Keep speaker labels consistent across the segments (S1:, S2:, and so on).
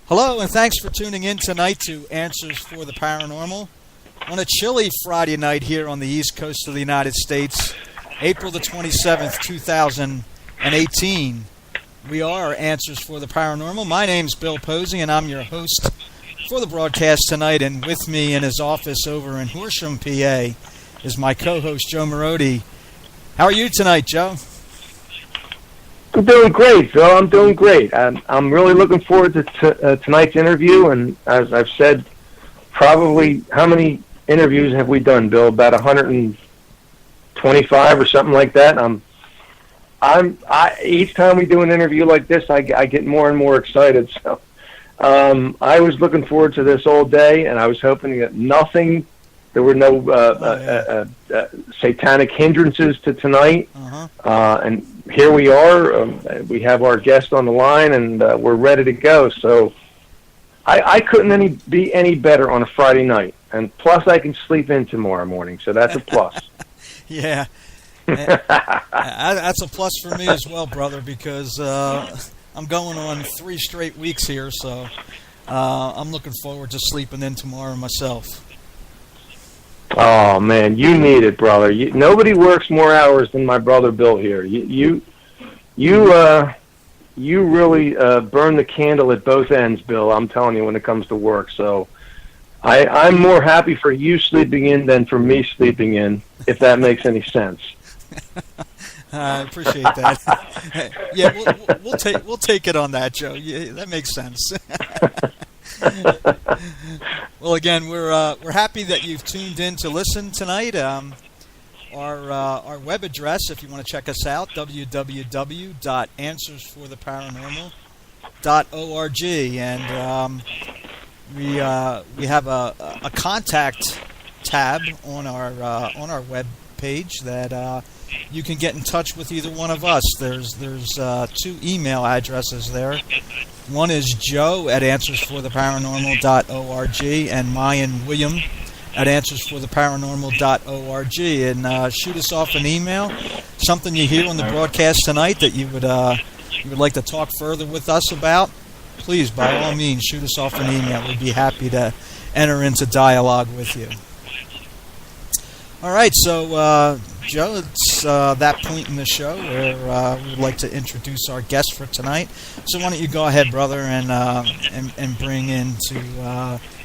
S1: Hello, and thanks for tuning in tonight to Answers for the Paranormal. On a chilly Friday night here on the East Coast of the United States, April the 27th, 2018, we are Answers for the Paranormal. My name's Bill Posey, and I'm your host for the broadcast tonight. And with me in his office over in Horsham, PA, is my co-host, Joe Marodi. How are you tonight, Joe?
S2: I'm doing great, Phil. I'm doing great. I'm really looking forward to tonight's interview, and as I've said, probably how many interviews have we done, Bill? About 125 or something like that. Each time we do an interview like this, I get more and more excited. So I was looking forward to this all day, and I was hoping that there were no satanic hindrances to tonight. And here we are. We have our guest on the line, and we're ready to go. So I couldn't be any better on a Friday night. And plus, I can sleep in tomorrow morning, so that's a plus.
S1: Yeah. That's a plus for me as well, brother, because I'm going on 3 straight weeks here, so I'm looking forward to sleeping in tomorrow myself.
S2: Oh man, you need it, brother. Nobody works more hours than my brother Bill here. You really burn the candle at both ends, Bill. I'm telling you, when it comes to work. So I'm more happy for you sleeping in than for me sleeping in, if that makes any sense.
S1: I appreciate that. Yeah, we'll take it on that, Joe. Yeah, that makes sense. Well, again, we're happy that you've tuned in to listen tonight. Our web address, if you want to check us out, www.answersfortheparanormal.org, and we have a contact tab on our web page that you can get in touch with either one of us. There's 2 email addresses there. One is joe@answersfortheparanormal.org, and mine, William, at answersfortheparanormal.org, and shoot us off an email, something you hear on the broadcast tonight that you would like to talk further with us about. Please, by all means, shoot us off an email. We'd be happy to enter into dialogue with you. All right, so Joe, it's that point in the show where we would like to introduce our guest for tonight. So why don't you go ahead, brother, and bring into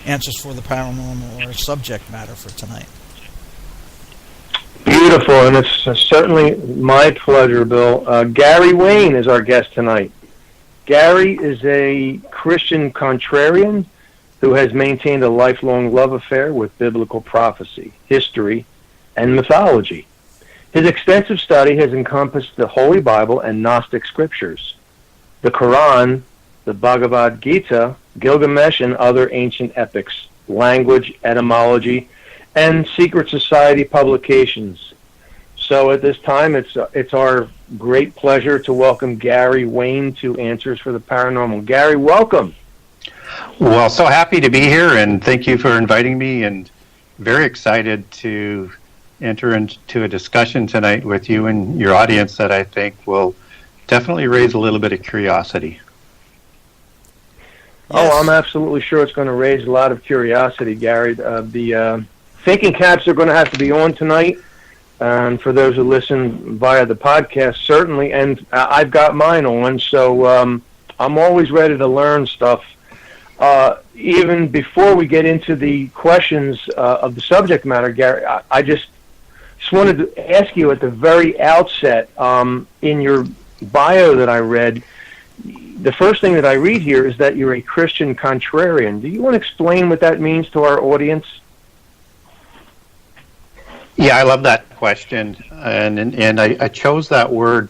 S1: Answers for the Paranormal or subject matter for tonight.
S2: Beautiful, and it's certainly my pleasure, Bill. Gary Wayne is our guest tonight. Gary is a Christian contrarian who has maintained a lifelong love affair with biblical prophecy, history, and mythology. His extensive study has encompassed the Holy Bible and Gnostic scriptures, the Quran, the Bhagavad Gita, Gilgamesh, and other ancient epics, language, etymology, and secret society publications. So at this time, it's our great pleasure to welcome Gary Wayne to Answers for the Paranormal. Gary, welcome.
S3: Well, so happy to be here, and thank you for inviting me, and very excited to enter into a discussion tonight with you and your audience that I think will definitely raise a little bit of curiosity.
S2: Yes. Oh, I'm absolutely sure it's going to raise a lot of curiosity, Gary. The thinking caps are going to have to be on tonight, and for those who listen via the podcast, certainly, and I've got mine on, so I'm always ready to learn stuff. Even before we get into the questions of the subject matter, Gary, I just wanted to ask you at the very outset, in your bio that I read, the first thing that I read here is that you're a Christian contrarian. Do you want to explain what that means to our audience?
S3: Yeah, I love that question, and I chose that word,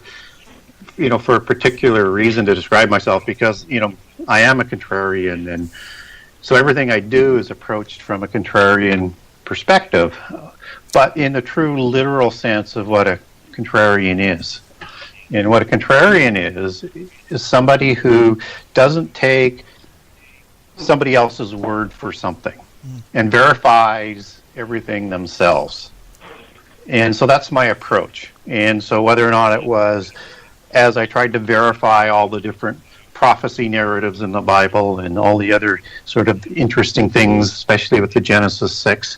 S3: for a particular reason to describe myself, because I am a contrarian, and so everything I do is approached from a contrarian perspective, but in the true literal sense of what a contrarian is. And what a contrarian is somebody who doesn't take somebody else's word for something and verifies everything themselves. And so that's my approach. And so whether or not it was, as I tried to verify all the different prophecy narratives in the Bible and all the other sort of interesting things, especially with the Genesis 6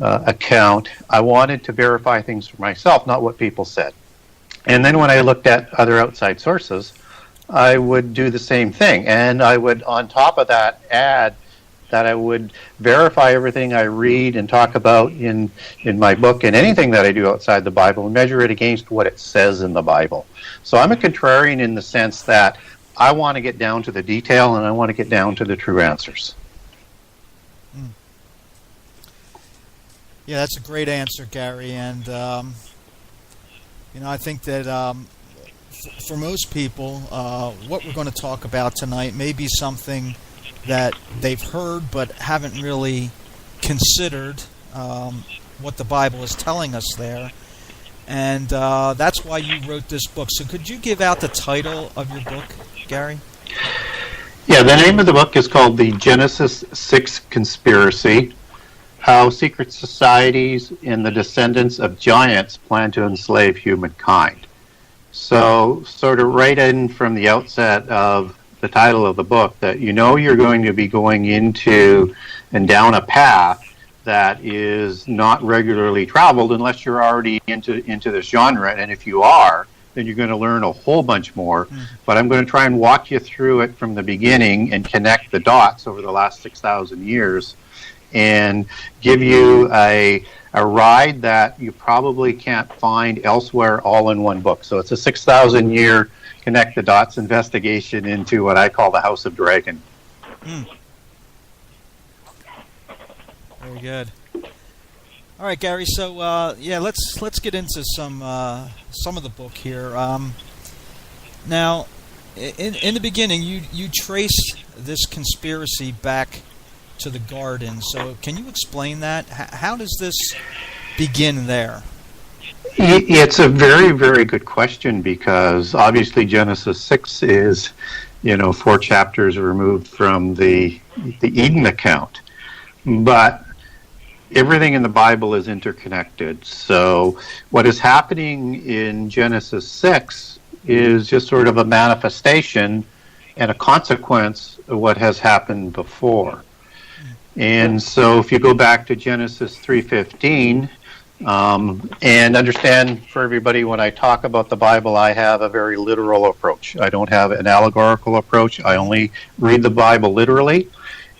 S3: account. I wanted to verify things for myself, not what people said. And then when I looked at other outside sources, I would do the same thing. And I would, on top of that, add that I would verify everything I read and talk about in my book and anything that I do outside the Bible and measure it against what it says in the Bible. So I'm a contrarian in the sense that I want to get down to the detail and I want to get down to the true answers.
S1: Yeah, that's a great answer, Gary. And, I think that for most people, what we're going to talk about tonight may be something that they've heard but haven't really considered what the Bible is telling us there. And that's why you wrote this book. So could you give out the title of your book, Gary?
S3: Yeah, the name of the book is called The Genesis 6 Conspiracy: How Secret Societies and the Descendants of Giants Plan to Enslave Humankind. So sort of right in from the outset of the title of the book that you're going to be going into and down a path that is not regularly traveled unless you're already into this genre. And if you are, then you're going to learn a whole bunch more. But I'm going to try and walk you through it from the beginning and connect the dots over the last 6,000 years and give you a ride that you probably can't find elsewhere all in one book. So it's a 6,000-year connect the dots investigation into what I call the House of Dragon.
S1: Very good. All right, Gary. So let's get into some of the book here. Now, in the beginning, you trace this conspiracy back to the garden. So can you explain that? How does this begin there?
S3: It's a very, very good question because obviously Genesis 6 is, 4 chapters removed from the Eden account. But everything in the Bible is interconnected. So what is happening in Genesis 6 is just sort of a manifestation and a consequence of what has happened before. And so if you go back to Genesis 3:15, and understand for everybody, when I talk about the Bible, I have a very literal approach. I don't have an allegorical approach. I only read the Bible literally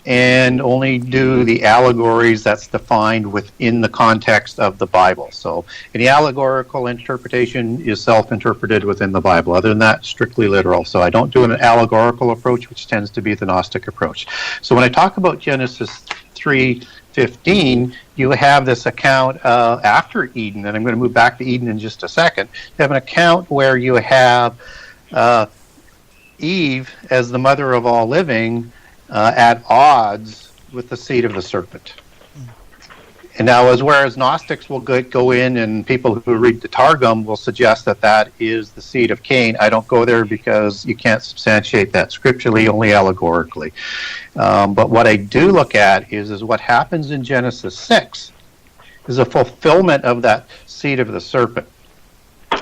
S3: and only do the allegories that's defined within the context of the Bible. So any allegorical interpretation is self-interpreted within the Bible. Other than that, strictly literal. So I don't do an allegorical approach, which tends to be the Gnostic approach. So when I talk about Genesis 3:15, you have this account after Eden, and I'm going to move back to Eden in just a second. You have an account where you have Eve as the mother of all living at odds with the seed of the serpent. And now, whereas Gnostics will go in and people who read the Targum will suggest that is the seed of Cain, I don't go there because you can't substantiate that scripturally, only allegorically. But what I do look at is what happens in Genesis 6 is a fulfillment of that seed of the serpent.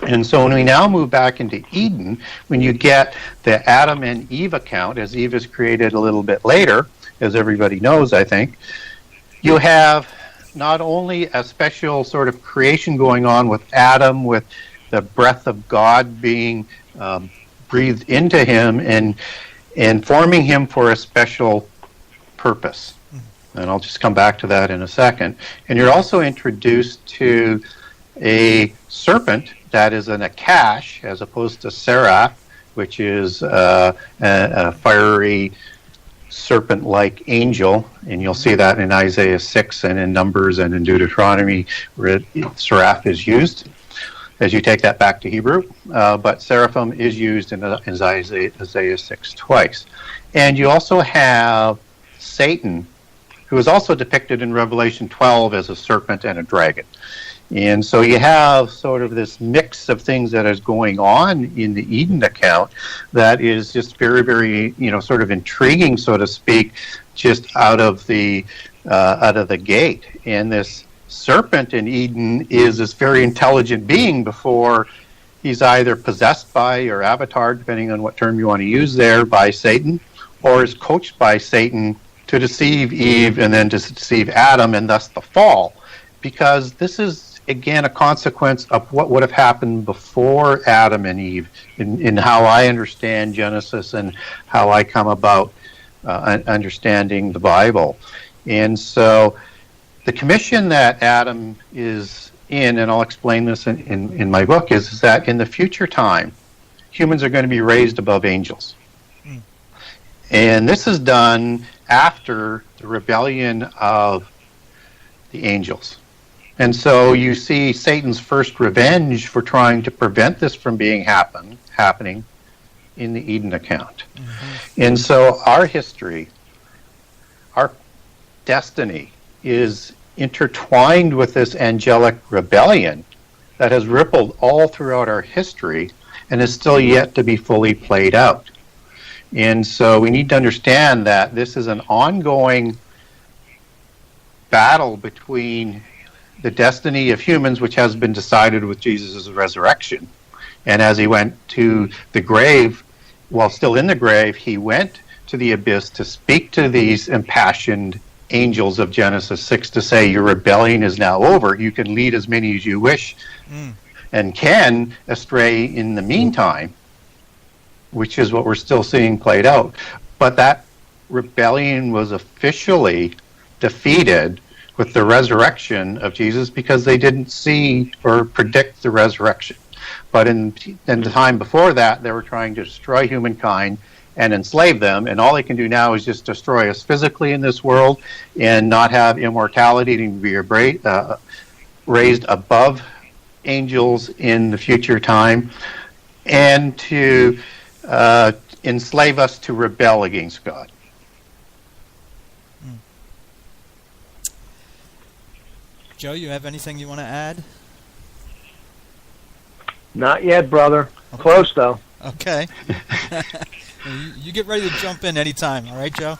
S3: And so when we now move back into Eden, when you get the Adam and Eve account, as Eve is created a little bit later, as everybody knows, I think, you have not only a special sort of creation going on with Adam, with the breath of God being breathed into him and forming him for a special purpose. And I'll just come back to that in a second. And you're also introduced to a serpent that is an Akash, as opposed to Seraph, which is a fiery serpent-like angel, and you'll see that in Isaiah 6 and in Numbers and in Deuteronomy where Seraph is used, as you take that back to Hebrew. But Seraphim is used in Isaiah 6 twice. And you also have Satan, who is also depicted in Revelation 12 as a serpent and a dragon. And so you have sort of this mix of things that is going on in the Eden account that is just very, very, sort of intriguing, so to speak, just out of the gate. And this serpent in Eden is this very intelligent being before he's either possessed by or avatar, depending on what term you want to use there, by Satan, or is coached by Satan to deceive Eve and then to deceive Adam, and thus the fall. Because this is, again, a consequence of what would have happened before Adam and Eve, in how I understand Genesis and how I come about understanding the Bible. And so the commission that Adam is in, and I'll explain this in my book, is that in the future time, humans are going to be raised above angels. And this is done after the rebellion of the angels. And so you see Satan's first revenge for trying to prevent this from being happening in the Eden account. And so our history, our destiny, is intertwined with this angelic rebellion that has rippled all throughout our history and is still yet to be fully played out. And so we need to understand that this is an ongoing battle between the destiny of humans, which has been decided with Jesus' resurrection. And as he went to the grave, while still in the grave, he went to the abyss to speak to these impassioned angels of Genesis 6 to say, your rebellion is now over. You can lead as many as you wish and can astray in the meantime, which is what we're still seeing played out. But that rebellion was officially defeated with the resurrection of Jesus, because they didn't see or predict the resurrection. But in the time before that, they were trying to destroy humankind and enslave them, and all they can do now is just destroy us physically in this world and not have immortality to be raised above angels in the future time, and to enslave us to rebel against God.
S1: Joe, you have anything you want to add?
S2: Not yet, brother.
S1: Okay.
S2: Close, though.
S1: Okay. You get ready to jump in anytime, all right, Joe?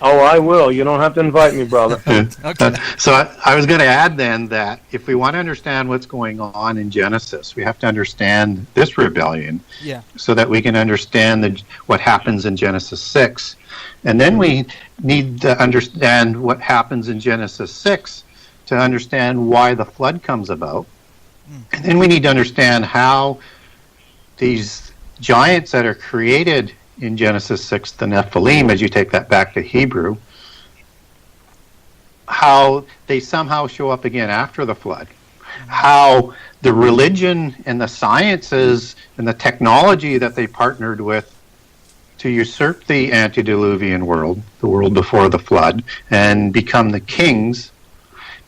S2: Oh, I will. You don't have to invite me, brother.
S1: Okay.
S3: So I was going to add then that if we want to understand what's going on in Genesis, we have to understand this rebellion, so that we can understand what happens in Genesis 6. And then we need to understand what happens in Genesis 6 to understand why the flood comes about. And then we need to understand how these giants that are created in Genesis 6, the Nephilim, as you take that back to Hebrew, how they somehow show up again after the flood. How the religion and the sciences and the technology that they partnered with to usurp the antediluvian world, the world before the flood, and become the kings,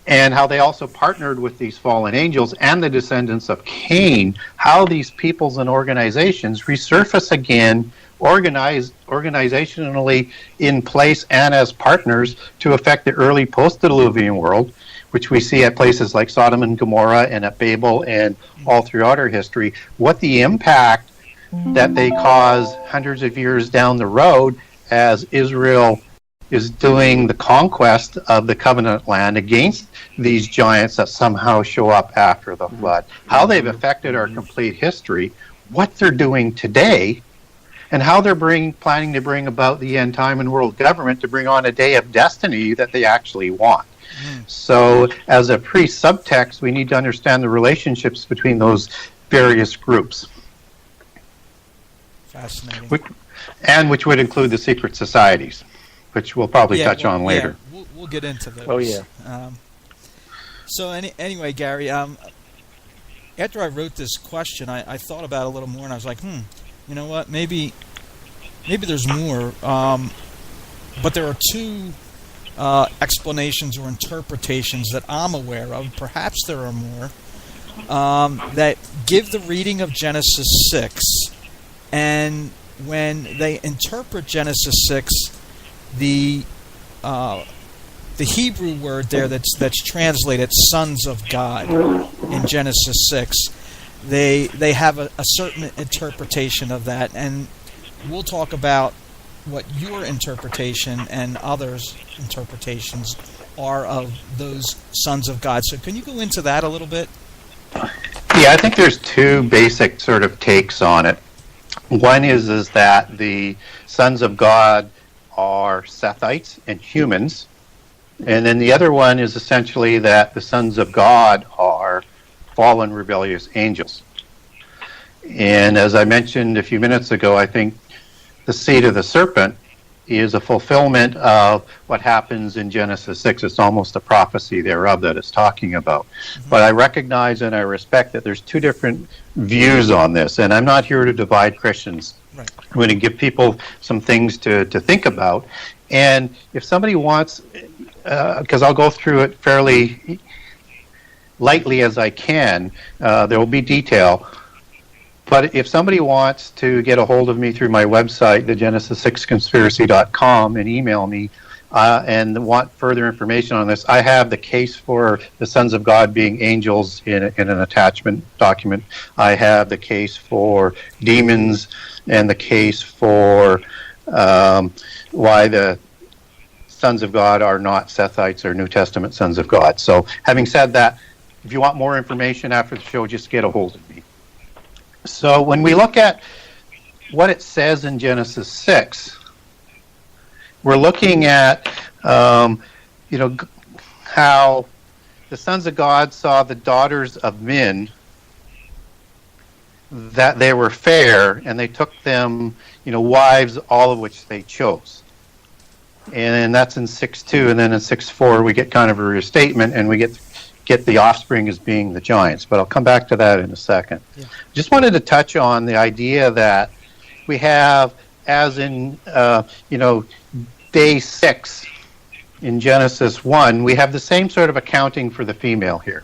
S3: and how they also partnered with these fallen angels and the descendants of Cain, how these peoples and organizations resurface again, organizationally in place and as partners to affect the early post-diluvian world, which we see at places like Sodom and Gomorrah and at Babel and all throughout our history, what the impact that they cause hundreds of years down the road as Israel is doing the conquest of the covenant land against these giants that somehow show up after the flood, how they've affected our complete history, what they're doing today, and how they're planning to bring about the end time and world government to bring on a day of destiny that they actually want. So as a pre-subtext, we need to understand the relationships between those various groups.
S1: Fascinating.
S3: Which would include the secret societies, which we'll probably touch on later.
S1: Yeah, we'll get into those.
S2: Oh, yeah.
S1: So anyway, Gary, after I wrote this question, I thought about it a little more, and I was like, you know what? Maybe there's more. But there are two explanations or interpretations that I'm aware of. Perhaps there are more that give the reading of Genesis 6, and when they interpret Genesis 6, the Hebrew word there that's translated "sons of God" in Genesis 6, they have a certain interpretation of that, and we'll talk about what your interpretation and others' interpretations are of those sons of God. So can you go into that a little bit?
S3: Yeah, I think there's two basic sort of takes on it. One is that the sons of God are Sethites and humans, and then the other one is essentially that the sons of God are fallen, rebellious angels. And as I mentioned a few minutes ago, I think the seed of the serpent is a fulfillment of what happens in Genesis 6. It's almost a prophecy thereof that it's talking about. Mm-hmm. But I recognize and I respect that there's two different views on this, and I'm not here to divide Christians. Right. I'm going to give people some things to think about. And if somebody wants, because I'll go through it fairly lightly as I can, there will be detail. But if somebody wants to get a hold of me through my website, thegenesis6conspiracy.com, and email me and want further information on this, I have the case for the sons of God being angels in an attachment document. I have the case for demons and the case for why the sons of God are not Sethites or New Testament sons of God. So having said that, if you want more information after the show, just get a hold of me. So when we look at what it says in Genesis 6, we're looking at, how the sons of God saw the daughters of men, that they were fair, and they took them, wives, all of which they chose. And that's in 6:2, and then in 6:4 we get kind of a restatement, and we get the offspring as being the giants, but I'll come back to that in a second. Yeah. Just wanted to touch on the idea that we have, as in, day 6 in Genesis 1, we have the same sort of accounting for the female here,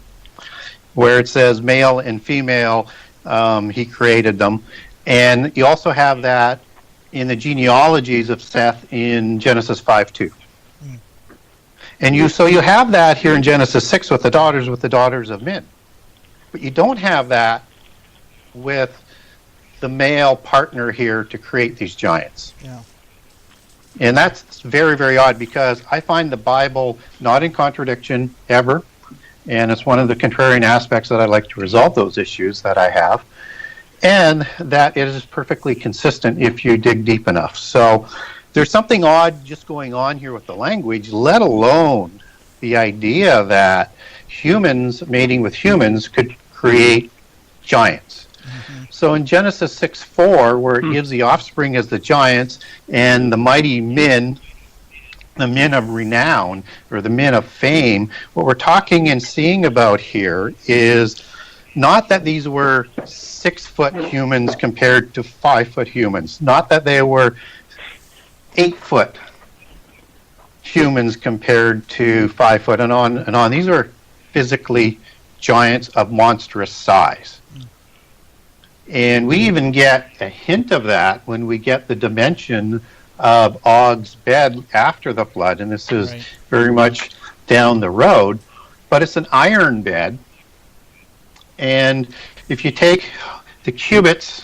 S3: where it says male and female, he created them. And you also have that in the genealogies of Seth in Genesis 5:2. And you have that here in Genesis 6 with the daughters of men. But you don't have that with the male partner here to create these giants. Yeah. And that's very, very odd, because I find the Bible not in contradiction ever. And it's one of the contrarian aspects that I like to resolve those issues that I have. And that it is perfectly consistent if you dig deep enough. So there's something odd just going on here with the language, let alone the idea that humans mating with humans could create giants. Mm-hmm. So in Genesis 6:4, where it gives the offspring as the giants and the mighty men, the men of renown, or the men of fame, what we're talking and seeing about here is not that these were 6-foot humans compared to 5-foot humans, not that they were 8-foot humans compared to 5-foot and on. These are physically giants of monstrous size. And we even get a hint of that when we get the dimension of Og's bed after the flood, and this is very much down the road, but it's an iron bed. And if you take the cubits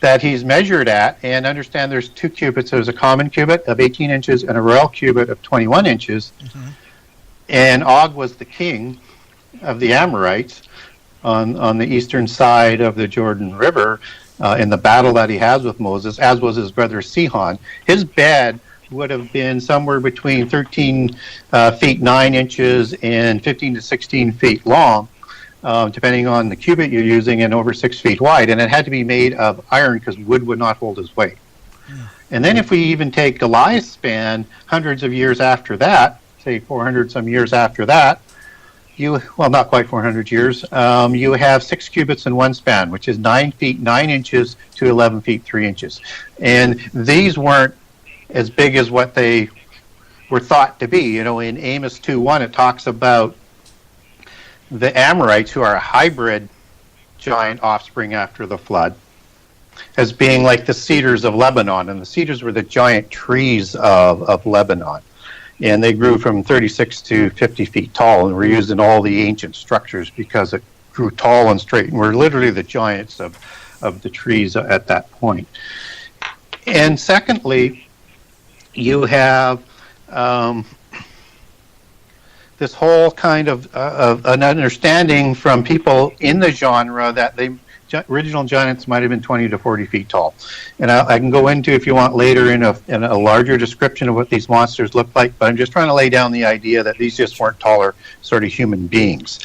S3: that he's measured at, and understand there's 2 cubits. There's a common cubit of 18 inches and a royal cubit of 21 inches. Mm-hmm. And Og was the king of the Amorites on the eastern side of the Jordan River in the battle that he has with Moses, as was his brother Sihon. His bed would have been somewhere between 13 feet 9 inches and 15 to 16 feet long. Depending on the cubit you're using, and over 6 feet wide. And it had to be made of iron because wood would not hold his weight. Yeah. And then if we even take Goliath's span, hundreds of years after that, say 400 some years after that, not quite 400 years, you have 6 cubits in one span, which is 9 feet 9 inches to 11 feet 3 inches. And these weren't as big as what they were thought to be. In Amos 2:1, it talks about the Amorites, who are a hybrid giant offspring after the flood, as being like the cedars of Lebanon. And the cedars were the giant trees of Lebanon. And they grew from 36 to 50 feet tall and were used in all the ancient structures because it grew tall and straight and were literally the giants of the trees at that point. And secondly, you have the this whole kind of an understanding from people in the genre that the original giants might have been 20 to 40 feet tall. And I can go into, if you want, later in a larger description of what these monsters look like, but I'm just trying to lay down the idea that these just weren't taller sort of human beings.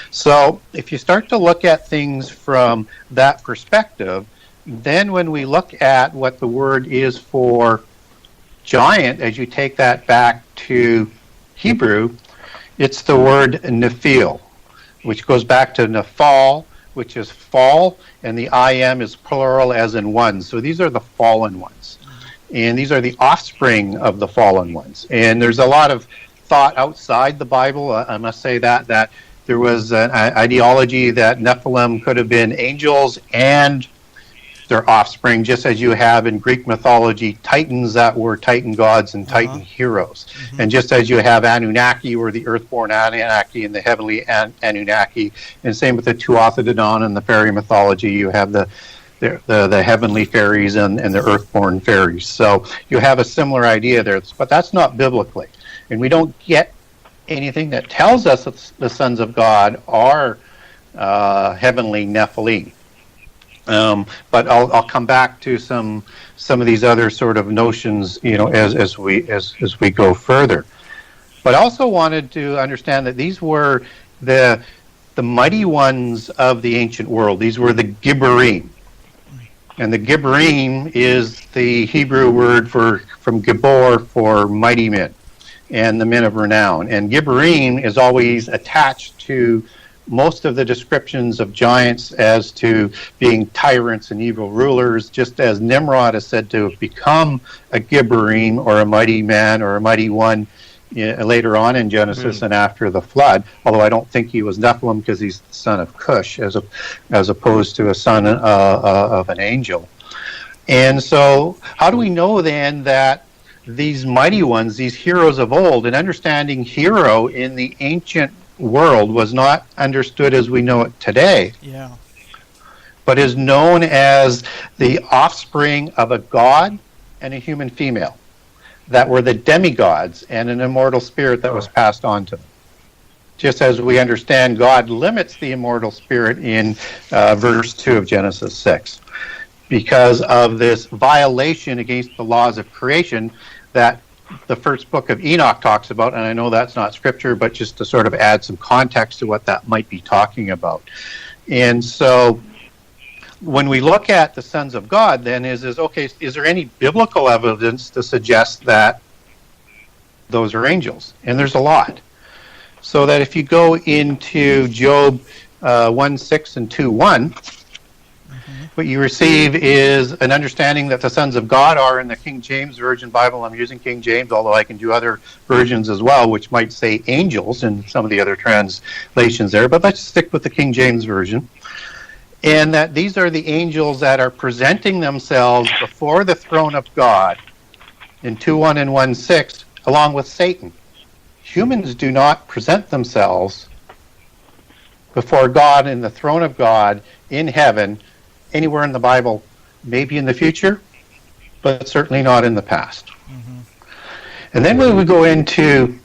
S3: So if you start to look at things from that perspective, then when we look at what the word is for giant, as you take that back to Hebrew, it's the word Nephil, which goes back to Nephal, which is fall, and the I-M is plural as in one. So these are the fallen ones. And these are the offspring of the fallen ones. And there's a lot of thought outside the Bible, I must say that there was an ideology that Nephilim could have been angels and their offspring, just as you have in Greek mythology Titans that were Titan gods and Titan heroes. And just as you have Anunnaki, or the earthborn Anunnaki and the heavenly Anunnaki, and same with the Tuatha and the fairy mythology, you have the heavenly fairies and the earthborn fairies. So you have a similar idea there, but that's not biblically. And we don't get anything that tells us that the sons of God are heavenly Nephilim. But I'll come back to some of these other sort of notions, as we go further. But I also wanted to understand that these were the mighty ones of the ancient world. These were the Gibborim, and the Gibborim is the Hebrew word from Gibbor for mighty men, and the men of renown. And Gibborim is always attached to most of the descriptions of giants as to being tyrants and evil rulers, just as Nimrod is said to have become a Gibborim, or a mighty man, or a mighty one, later on in Genesis and after the flood. Although I don't think he was Nephilim, because he's the son of Cush, as opposed to a son of an angel. And so how do we know then that these mighty ones, these heroes of old, and understanding hero in the ancient world was not understood as we know it today, but is known as the offspring of a god and a human female that were the demigods and an immortal spirit that was passed on to them. Just as we understand God limits the immortal spirit in verse 2 of Genesis 6, because of this violation against the laws of creation that the first book of Enoch talks about. And I know that's not scripture, but just to sort of add some context to what that might be talking about. And so when we look at the sons of God, then is there any biblical evidence to suggest that those are angels? And there's a lot. So that if you go into Job 1:6 and 2:1, what you receive is an understanding that the sons of God are in the King James Version Bible. I'm using King James, although I can do other versions as well, which might say angels in some of the other translations there. But let's stick with the King James Version. And that these are the angels that are presenting themselves before the throne of God in 2:1 and 1:6, along with Satan. Humans do not present themselves before God in the throne of God in heaven anywhere in the Bible, maybe in the future, but certainly not in the past. And then when we go into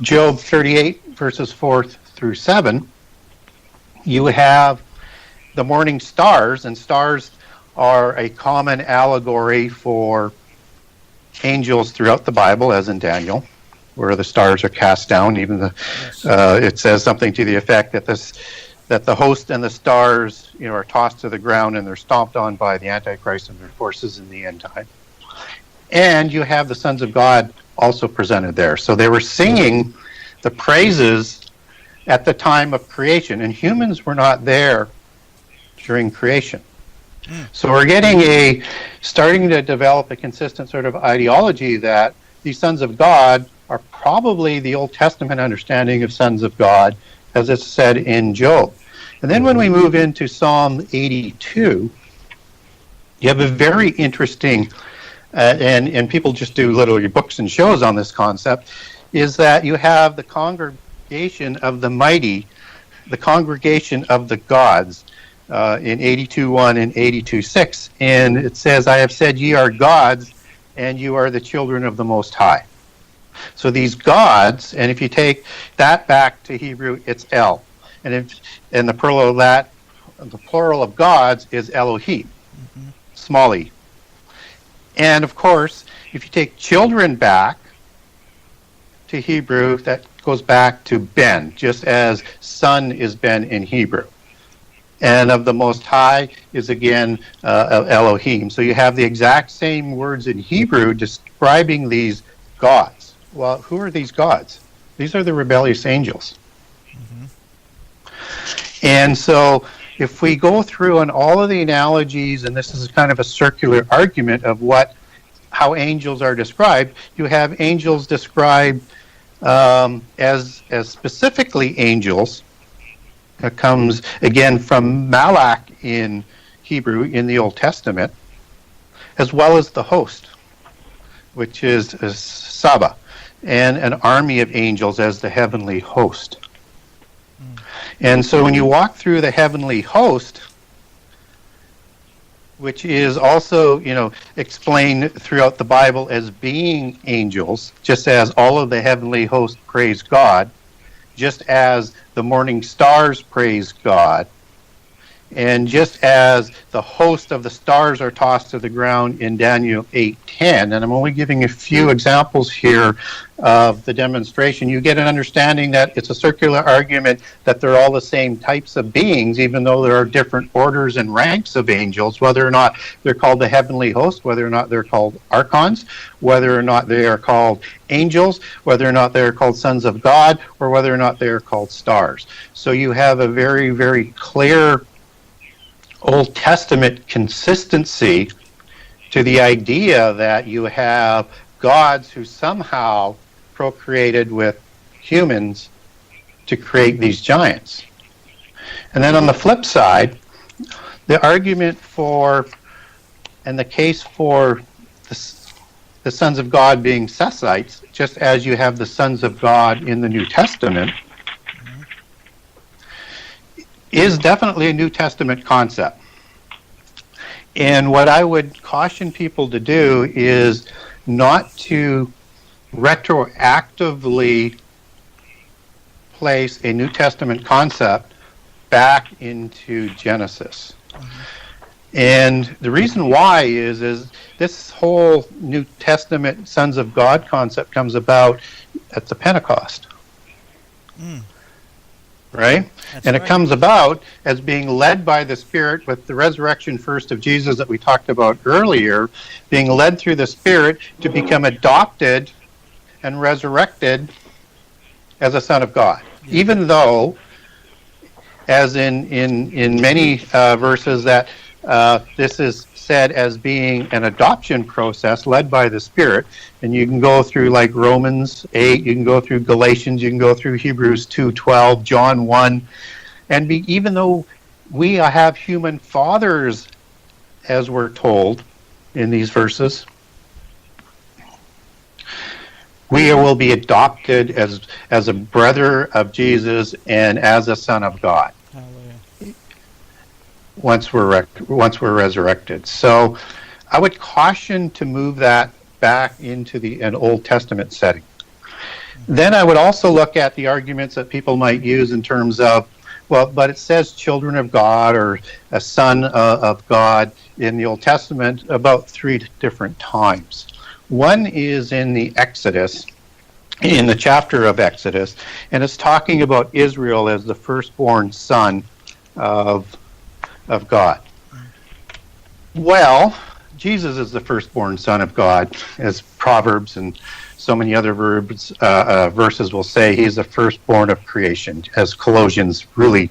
S3: Job 38, verses 4 through 7, you have the morning stars, and stars are a common allegory for angels throughout the Bible, as in Daniel, where the stars are cast down. Even it says something to the effect that the host and the stars, are tossed to the ground and they're stomped on by the Antichrist and their forces in the end time. And you have the sons of God also presented there. So they were singing the praises at the time of creation, and humans were not there during creation. So we're starting to develop a consistent sort of ideology that these sons of God are probably the Old Testament understanding of sons of God, as it's said in Job. And then when we move into Psalm 82, you have a very interesting, and people just do little books and shows on this concept, is that you have the congregation of the mighty, the congregation of the gods, in 82:1 and 82:6. And it says, I have said ye are gods, and you are the children of the Most High. So these gods, and if you take that back to Hebrew, it's El. And the plural of gods is Elohim, small e. And of course, if you take children back to Hebrew, that goes back to Ben, just as son is Ben in Hebrew. And of the Most High is again Elohim. So you have the exact same words in Hebrew describing these gods. Well, who are these gods? These are the rebellious angels. And so if we go through on all of the analogies, and this is kind of a circular argument of how angels are described, you have angels described as specifically angels. It comes again from Malach in Hebrew in the Old Testament, as well as the host, which is Saba, and an army of angels as the heavenly host. And so when you walk through the heavenly host, which is also, explained throughout the Bible as being angels, just as all of the heavenly host praise God, just as the morning stars praise God, and just as the host of the stars are tossed to the ground in Daniel 8:10, and I'm only giving a few examples here of the demonstration, you get an understanding that it's a circular argument that they're all the same types of beings, even though there are different orders and ranks of angels, whether or not they're called the heavenly host, whether or not they're called archons, whether or not they are called angels, whether or not they're called sons of God, or whether or not they are called stars. So you have a very, very clear Old Testament consistency to the idea that you have gods who somehow procreated with humans to create these giants. And then on the flip side, the argument for and the case for the sons of God being Sesites, just as you have the sons of God in the New Testament, is definitely a New Testament concept. And what I would caution people to do is not to retroactively place a New Testament concept back into Genesis. And the reason why is this whole New Testament Sons of God concept comes about at the Pentecost. Right?
S1: That's
S3: and
S1: right.
S3: It comes about as being led by the Spirit with the resurrection first of Jesus that we talked about earlier, being led through the Spirit to become adopted and resurrected as a son of God. Yeah. Even though, as in many verses, that this is said as being an adoption process led by the Spirit, and you can go through like Romans 8, you can go through Galatians, you can go through Hebrews 2:12, John 1, and even though we have human fathers, as we're told in these verses, we will be adopted as a brother of Jesus and as a son of God.
S1: Hallelujah.
S3: Once we're resurrected. So I would caution to move that back into an Old Testament setting. Then I would also look at the arguments that people might use in terms of, well, but it says children of God or a son of God in the Old Testament about 3 different times. One is in the Exodus, in the chapter of Exodus, and it's talking about Israel as the firstborn son of God. Well, Jesus is the firstborn son of God, as Proverbs and so many other verses will say. He's the firstborn of creation, as Colossians really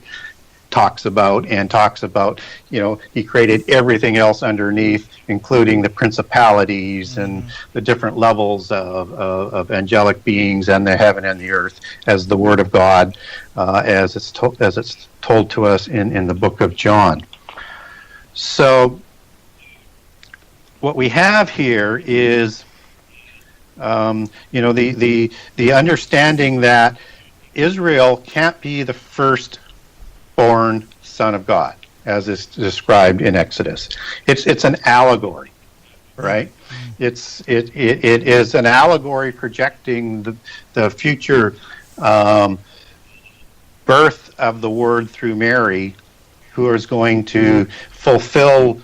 S3: talks about, he created everything else underneath, including the principalities and the different levels of angelic beings and the heaven and the earth, as the Word of God, as it's told to us in the book of John. So what we have here is, the understanding that Israel can't be the firstborn son of God, as is described in Exodus. It's an allegory. right? It is an allegory projecting the future birth of the Word through Mary, who is going to fulfill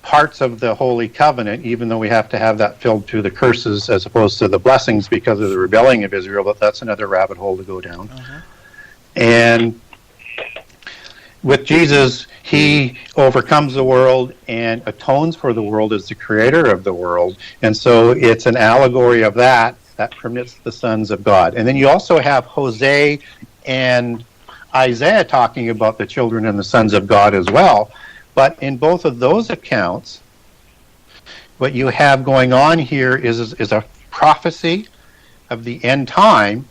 S3: parts of the Holy Covenant, even though we have to have that filled through the curses as opposed to the blessings because of the rebelling of Israel, but that's another rabbit hole to go down. And with Jesus, he overcomes the world and atones for the world as the creator of the world. And so it's an allegory of that permits the sons of God. And then you also have Hosea and Isaiah talking about the children and the sons of God as well. But in both of those accounts, what you have going on here is a prophecy of the end time.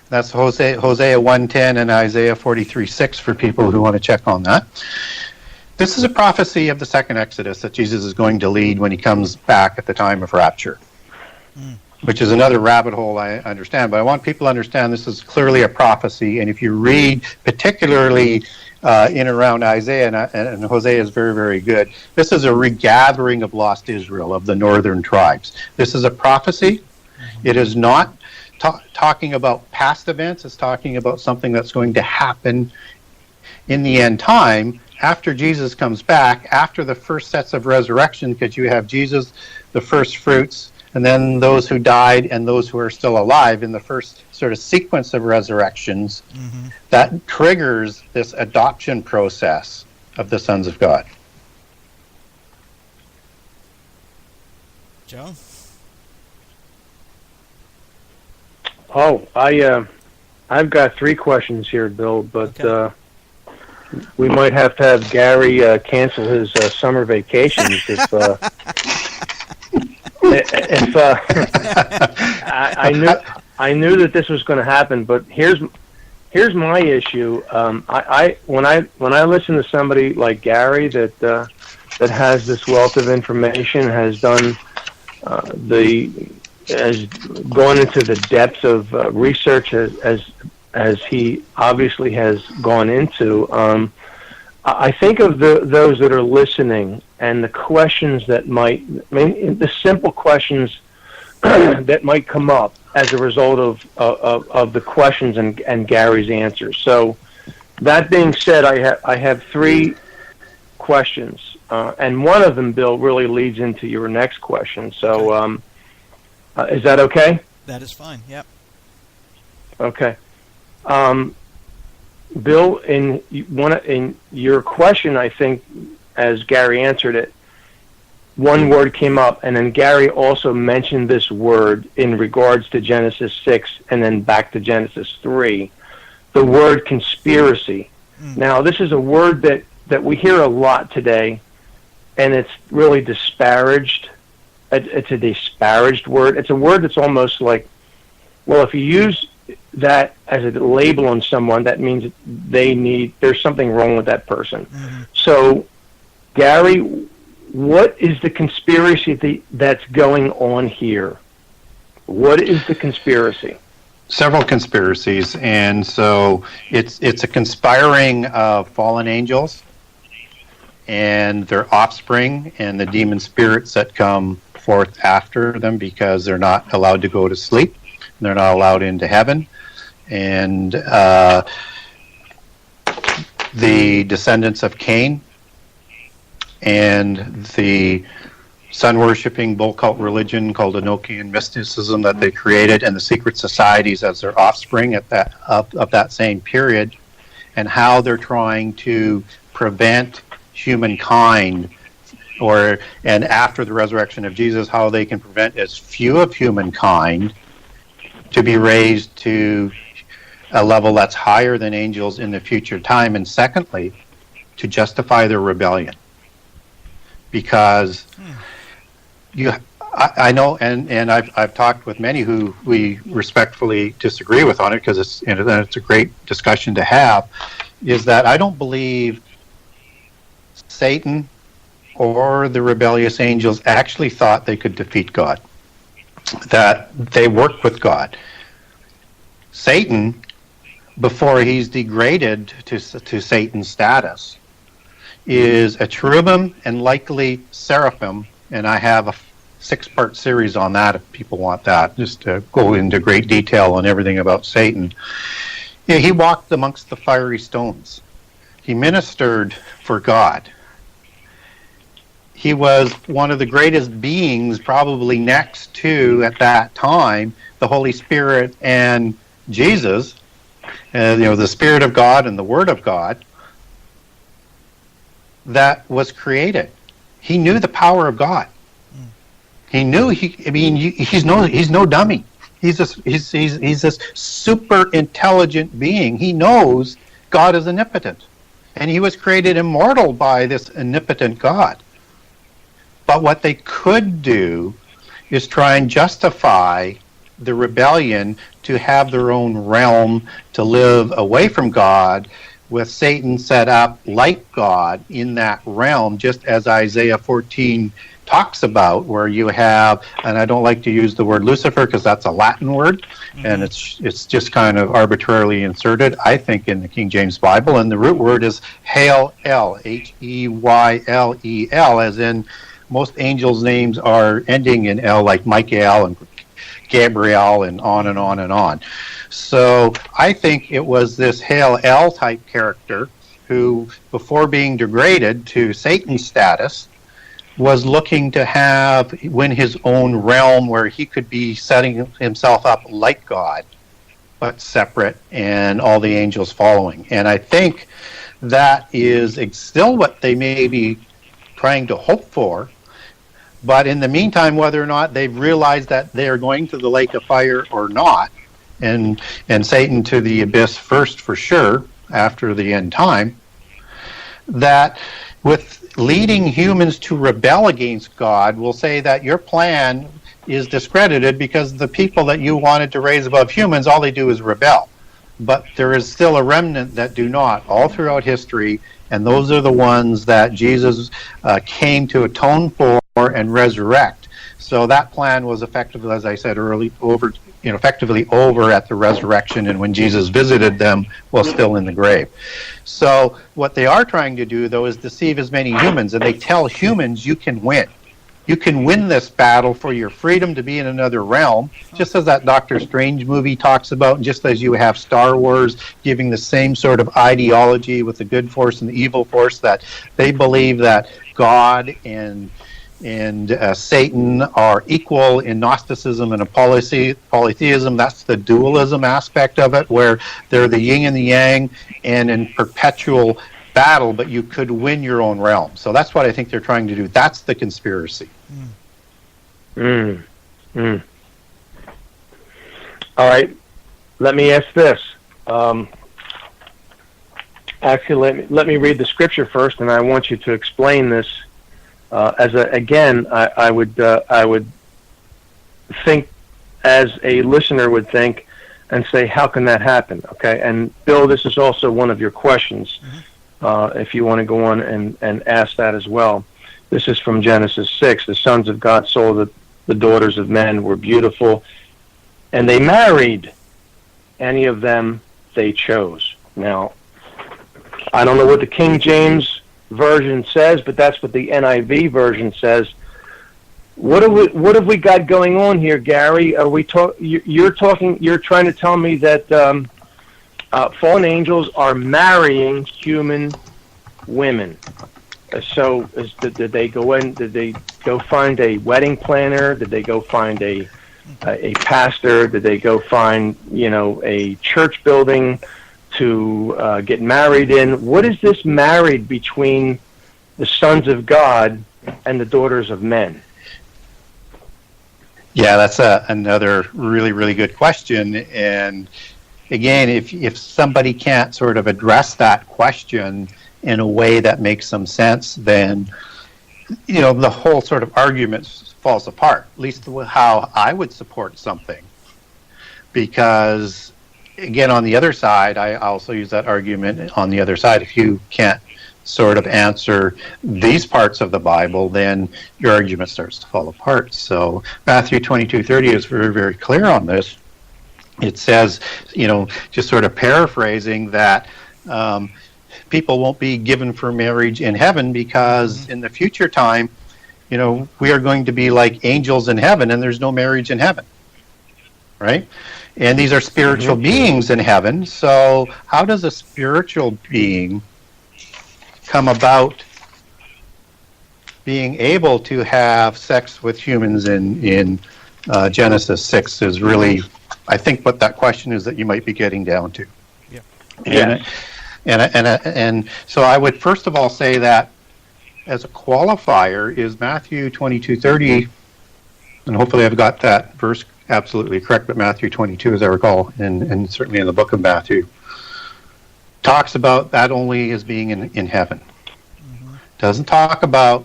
S3: That's Hosea 1:10 and Isaiah 43:6 for people who want to check on that. This is a prophecy of the second Exodus that Jesus is going to lead when he comes back at the time of rapture, which is another rabbit hole, I understand. But I want people to understand this is clearly a prophecy. And if you read particularly in around Isaiah, and Hosea is very, very good, this is a regathering of lost Israel, of the northern tribes. This is a prophecy. It is not talking about past events. It's talking about something that's going to happen in the end time after Jesus comes back, after the first sets of resurrection, because you have Jesus, the first fruits, and then those who died and those who are still alive in the first sort of sequence of resurrections that triggers this adoption process of the sons of God.
S1: Joe?
S2: Oh, I've got 3 questions here, Bill, but we might have to have Gary cancel his summer vacations if I knew that this was going to happen. But here's my issue. When I listen to somebody like Gary that has this wealth of information, has done has gone into the depths of research as he obviously has gone into. I think of those that are listening and the questions that the simple questions that might come up as a result of the questions and Gary's answers. So that being said, I have 3 questions, and one of them, Bill, really leads into your next question. So is that okay?
S1: That is fine. Yep.
S2: Okay. Bill, in your question, I think, as Gary answered it, one word came up, and then Gary also mentioned this word in regards to Genesis 6 and then back to Genesis 3, the word conspiracy. Now, this is a word that we hear a lot today, and it's really disparaged. It's a disparaged word. It's a word that's almost like, well, if you use that as a label on someone, that means there's something wrong with that person. So, Gary, what is the conspiracy that's going on here? What is the conspiracy?
S3: Several conspiracies, and so it's a conspiring of fallen angels and their offspring and the demon spirits that come forth after them because they're not allowed to go to sleep. They're not allowed into heaven. And the descendants of Cain and the sun-worshipping bull cult religion called Enochian mysticism that they created, and the secret societies as their offspring of that same period, and how they're trying to prevent humankind, and after the resurrection of Jesus, how they can prevent as few of humankind to be raised to a level that's higher than angels in the future time, and secondly, to justify their rebellion. Because I know, and I've talked with many who we respectfully disagree with on it, because it's a great discussion to have, is that I don't believe Satan or the rebellious angels actually thought they could defeat God, that they worked with God. Satan, before he's degraded to Satan's status, is a cherubim and likely seraphim, and I have a 6-part series on that if people want that, just to go into great detail on everything about Satan. Yeah, he walked amongst the fiery stones. He ministered for God. He was one of the greatest beings, probably next to, at that time, the Holy Spirit and Jesus, the Spirit of God and the Word of God, that was created. He knew the power of God. He knew he's no dummy. He's this super intelligent being. He knows God is omnipotent, and he was created immortal by this omnipotent God. But what they could do is try and justify the rebellion to have their own realm, to live away from God, with Satan set up like God in that realm, just as Isaiah 14 talks about, where you have, and I don't like to use the word Lucifer because that's a Latin word, and it's just kind of arbitrarily inserted, I think, in the King James Bible, and the root word is Hail El, Heylel, as in most angels' names are ending in L, like Michael and Gabriel and on and on and on. So I think it was this Hail El type character who, before being degraded to Satan's status, was looking to win his own realm where he could be setting himself up like God, but separate, and all the angels following. And I think that is still what they may be trying to hope for. But in the meantime, whether or not they've realized that they are going to the lake of fire or not, and Satan to the abyss first for sure, after the end time, that with leading humans to rebel against God, will say that your plan is discredited because the people that you wanted to raise above humans, all they do is rebel. But there is still a remnant that do not, all throughout history, and those are the ones that Jesus came to atone for and resurrect. So that plan was effectively, as I said earlier, effectively over at the resurrection, and when Jesus visited them while still in the grave. So what they are trying to do, though, is deceive as many humans, and they tell humans you can win. You can win this battle for your freedom to be in another realm, just as that Doctor Strange movie talks about, and just as you have Star Wars giving the same sort of ideology with the good force and the evil force, that they believe that God and Satan are equal in Gnosticism and polytheism. That's the dualism aspect of it, where they're the yin and the yang and in perpetual battle, but you could win your own realm. So that's what I think they're trying to do. That's the conspiracy.
S2: All right, let me ask this. Actually, let me read the scripture first, and I want you to explain this. I would think, as a listener would think, and say, how can that happen? Okay, and Bill, this is also one of your questions. If you want to go on and ask that as well. This is from Genesis 6. The sons of God saw that the daughters of men were beautiful, and they married any of them they chose. Now, I don't know what the King James version says, but that's what the NIV version says. What have we got going on here, Gary? Are we you're trying to tell me that fallen angels are marrying human women? So did they go in? Did they go find a wedding planner? Did they go find a pastor? Did they go find a church building to get married in? What is this married between the sons of God and the daughters of men?
S3: Yeah, that's another really, really good question. And again, if somebody can't sort of address that question in a way that makes some sense, then the whole sort of argument falls apart. At least how I would support something, because again, on the other side, I also use that argument on the other side. If you can't sort of answer these parts of the Bible, then your argument starts to fall apart. So Matthew 22:30 is very, very clear on this. It says, just sort of paraphrasing, that people won't be given for marriage in heaven because in the future time, we are going to be like angels in heaven, and there's no marriage in heaven, right? And these are spiritual beings in heaven. So how does a spiritual being come about being able to have sex with humans in Genesis 6 is really, I think, what that question is that you might be getting down to.
S1: Yeah.
S3: And so I would first of all say that as a qualifier is Matthew 22:30, and hopefully I've got that verse absolutely correct, but Matthew 22, as I recall, and certainly in the book of Matthew, talks about that only as being in heaven. Mm-hmm. Doesn't talk about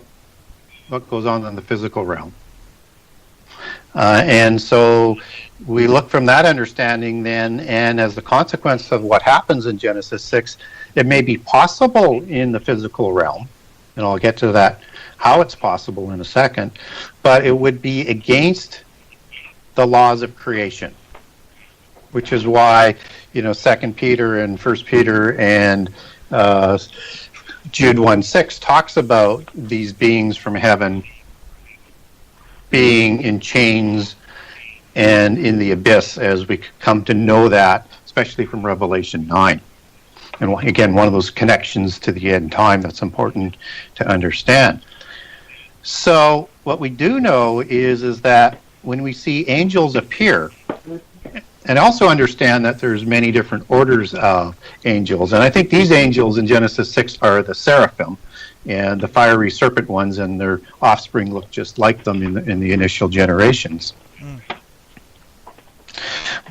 S3: what goes on in the physical realm. And so we look from that understanding then, and as the consequence of what happens in Genesis 6, it may be possible in the physical realm, and I'll get to that, how it's possible in a second, but it would be against the laws of creation, which is why, 2 Peter and 1 Peter and Jude 1:6 talks about these beings from heaven being in chains and in the abyss, as we come to know that, especially from Revelation 9. And again, one of those connections to the end time that's important to understand. So what we do know is that when we see angels appear, and also understand that there's many different orders of angels, and I think these angels in Genesis 6 are the seraphim, and the fiery serpent ones, and their offspring look just like them in the initial generations.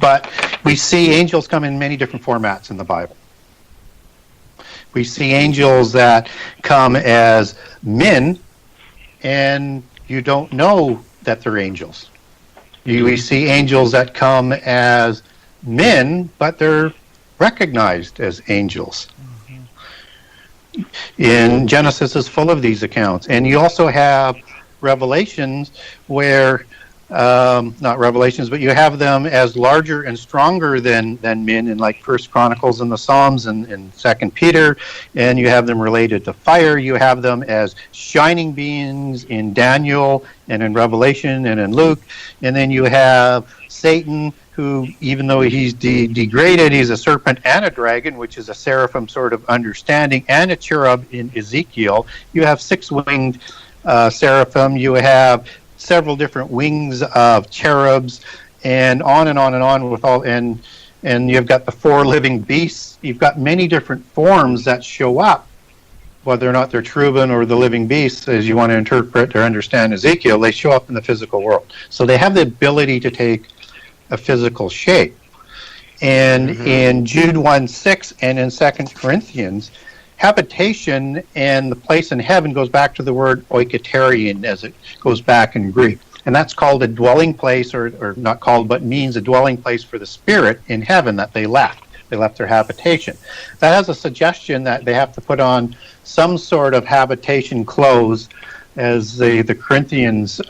S3: But we see angels come in many different formats in the Bible. We see angels that come as men, and you don't know that they're angels. We see angels that come as men, but they're recognized as angels. In Genesis is full of these accounts. And you also have Revelations where, not Revelations, but you have them as larger and stronger than men in like First Chronicles and the Psalms and 2 Peter, and you have them related to fire. You have them as shining beings in Daniel and in Revelation and in Luke, and then you have Satan, who, even though he's degraded, he's a serpent and a dragon, which is a seraphim sort of understanding, and a cherub in Ezekiel. You have six-winged seraphim. You have several different wings of cherubs, and on and on and on with all, and you've got the four living beasts. You've got many different forms that show up, whether or not they're cherubim or the living beasts, as you want to interpret or understand Ezekiel. They show up in the physical world, so they have the ability to take a physical shape. And in Jude 1:6 and in 2 Corinthians, habitation and the place in heaven goes back to the word oikoterion, as it goes back in Greek. And that's called a dwelling place, or not called, but means a dwelling place for the spirit in heaven that they left. They left their habitation. That has a suggestion that they have to put on some sort of habitation clothes, as the Corinthians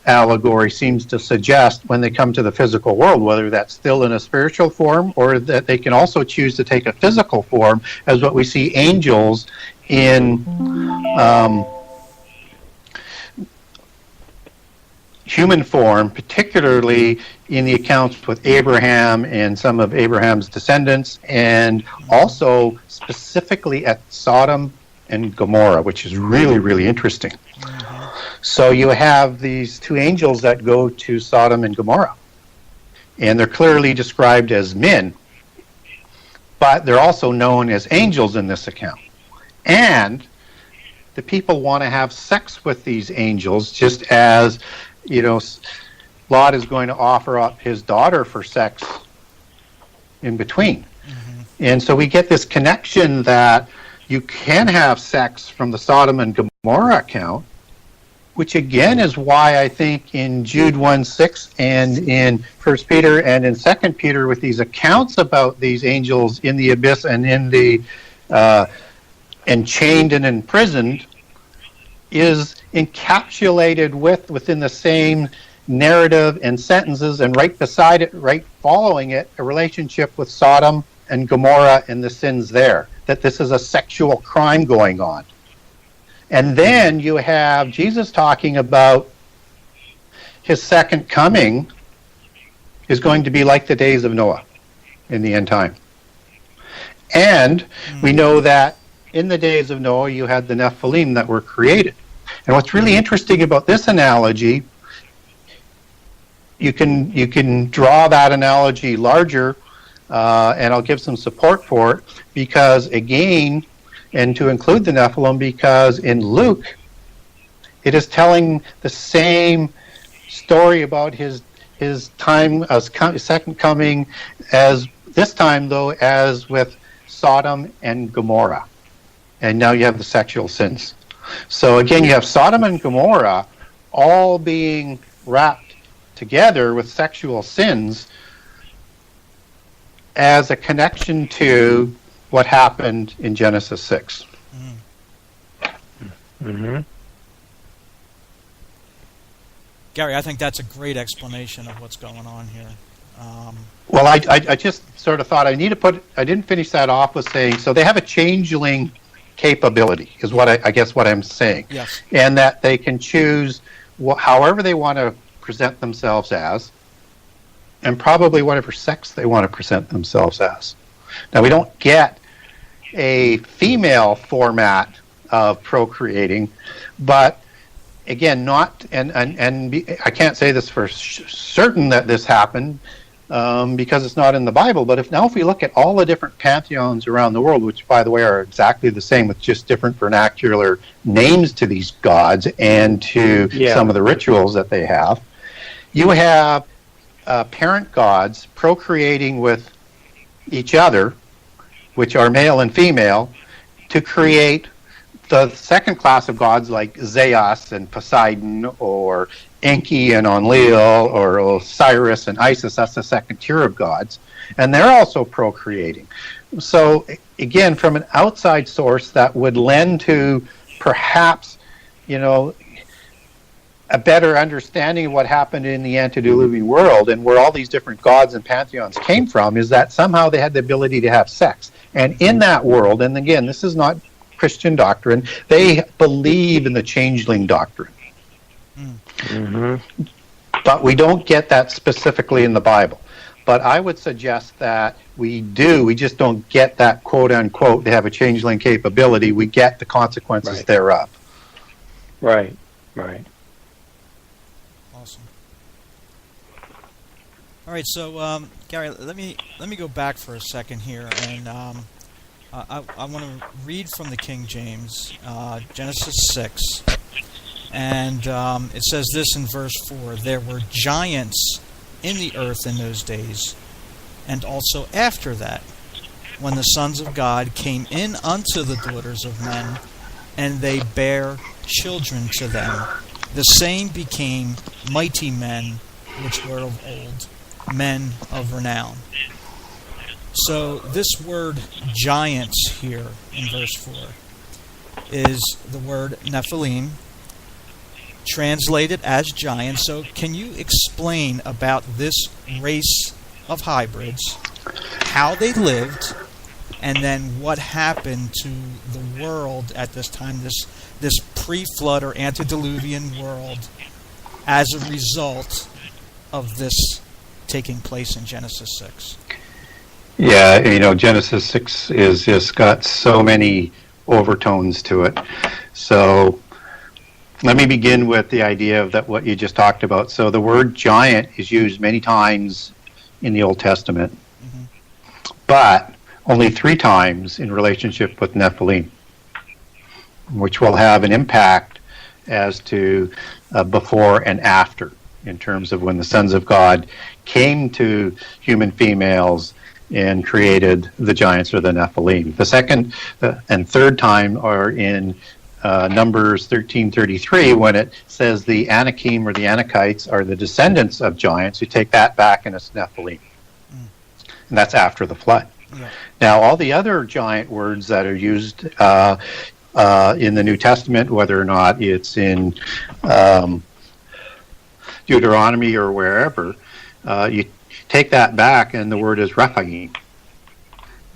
S3: allegory seems to suggest, when they come to the physical world, whether that's still in a spiritual form or that they can also choose to take a physical form, as what we see angels in human form, particularly in the accounts with Abraham and some of Abraham's descendants, and also specifically at Sodom and Gomorrah, which is really, really interesting. So you have these two angels that go to Sodom and Gomorrah, and they're clearly described as men, but they're also known as angels in this account. And the people want to have sex with these angels, just as, Lot is going to offer up his daughter for sex in between. And so we get this connection that you can have sex from the Sodom and Gomorrah account, which again is why I think in Jude 1:6 and in 1 Peter and in 2 Peter, with these accounts about these angels in the abyss and in the enchained and imprisoned, is encapsulated within the same narrative and sentences, and right beside it, right following it, a relationship with Sodom and Gomorrah and the sins there. that this is a sexual crime going on. And then you have Jesus talking about his second coming is going to be like the days of Noah in the end time. And we know that in the days of Noah, you had the Nephilim that were created. And what's really interesting about this analogy, you can draw that analogy larger, and I'll give some support for it, because again, and to include the Nephilim, because in Luke, it is telling the same story about his time as second coming, as this time though as with Sodom and Gomorrah. And now you have the sexual sins. So again, you have Sodom and Gomorrah all being wrapped together with sexual sins as a connection to what happened in Genesis 6.
S2: Mm-hmm.
S1: Gary, I think that's a great explanation of what's going on here.
S3: Well, I just sort of thought I didn't finish that off with saying, so they have a changeling capability, is what I guess what I'm saying.
S1: Yes.
S3: And that they can choose however they want to present themselves as, and probably whatever sex they want to present themselves as. Now, we don't get a female format of procreating, but again, and I can't say this for certain that this happened, because it's not in the Bible, but if we look at all the different pantheons around the world, which by the way are exactly the same with just different vernacular names to these gods and to some of the rituals that they have, you have parent gods procreating with each other, which are male and female, to create the second class of gods like Zeus and Poseidon, or Enki and Enlil, or Osiris and Isis. That's the second tier of gods, and they're also procreating. So again, from an outside source, that would lend to perhaps, a better understanding of what happened in the antediluvian world and where all these different gods and pantheons came from, is that somehow they had the ability to have sex. And in that world, and again, this is not Christian doctrine, they believe in the changeling doctrine. Mm-hmm. But we don't get that specifically in the Bible. But I would suggest that we just don't get that quote unquote, they have a changeling capability. We get the consequences thereof.
S2: Right.
S1: Awesome. All right, so Gary, let me go back for a second here, and I want to read from the King James, Genesis 6, and it says this in verse 4: "There were giants in the earth in those days, and also after that, when the sons of God came in unto the daughters of men, and they bare children to them. The same became mighty men which were of old, men of renown." So this word giants here in verse 4 is the word Nephilim, translated as giants. So can you explain about this race of hybrids, how they lived, and then what happened to the world at this time, this pre-flood or antediluvian world, as a result of this taking place in Genesis 6?
S3: Yeah, Genesis 6 is just got so many overtones to it. So let me begin with the idea of that what you just talked about. So the word giant is used many times in the Old Testament, but only 3 times in relationship with Nephilim, which will have an impact as to before and after, in terms of when the sons of God came to human females and created the giants or the Nephilim. The second and third time are in Numbers 13:33, when it says the Anakim or the Anakites are the descendants of giants. You take that back and it's Nephilim. And that's after the flood. Yeah. Now, all the other giant words that are used in the New Testament, whether or not it's in Deuteronomy or wherever, you take that back and the word is Rephaim.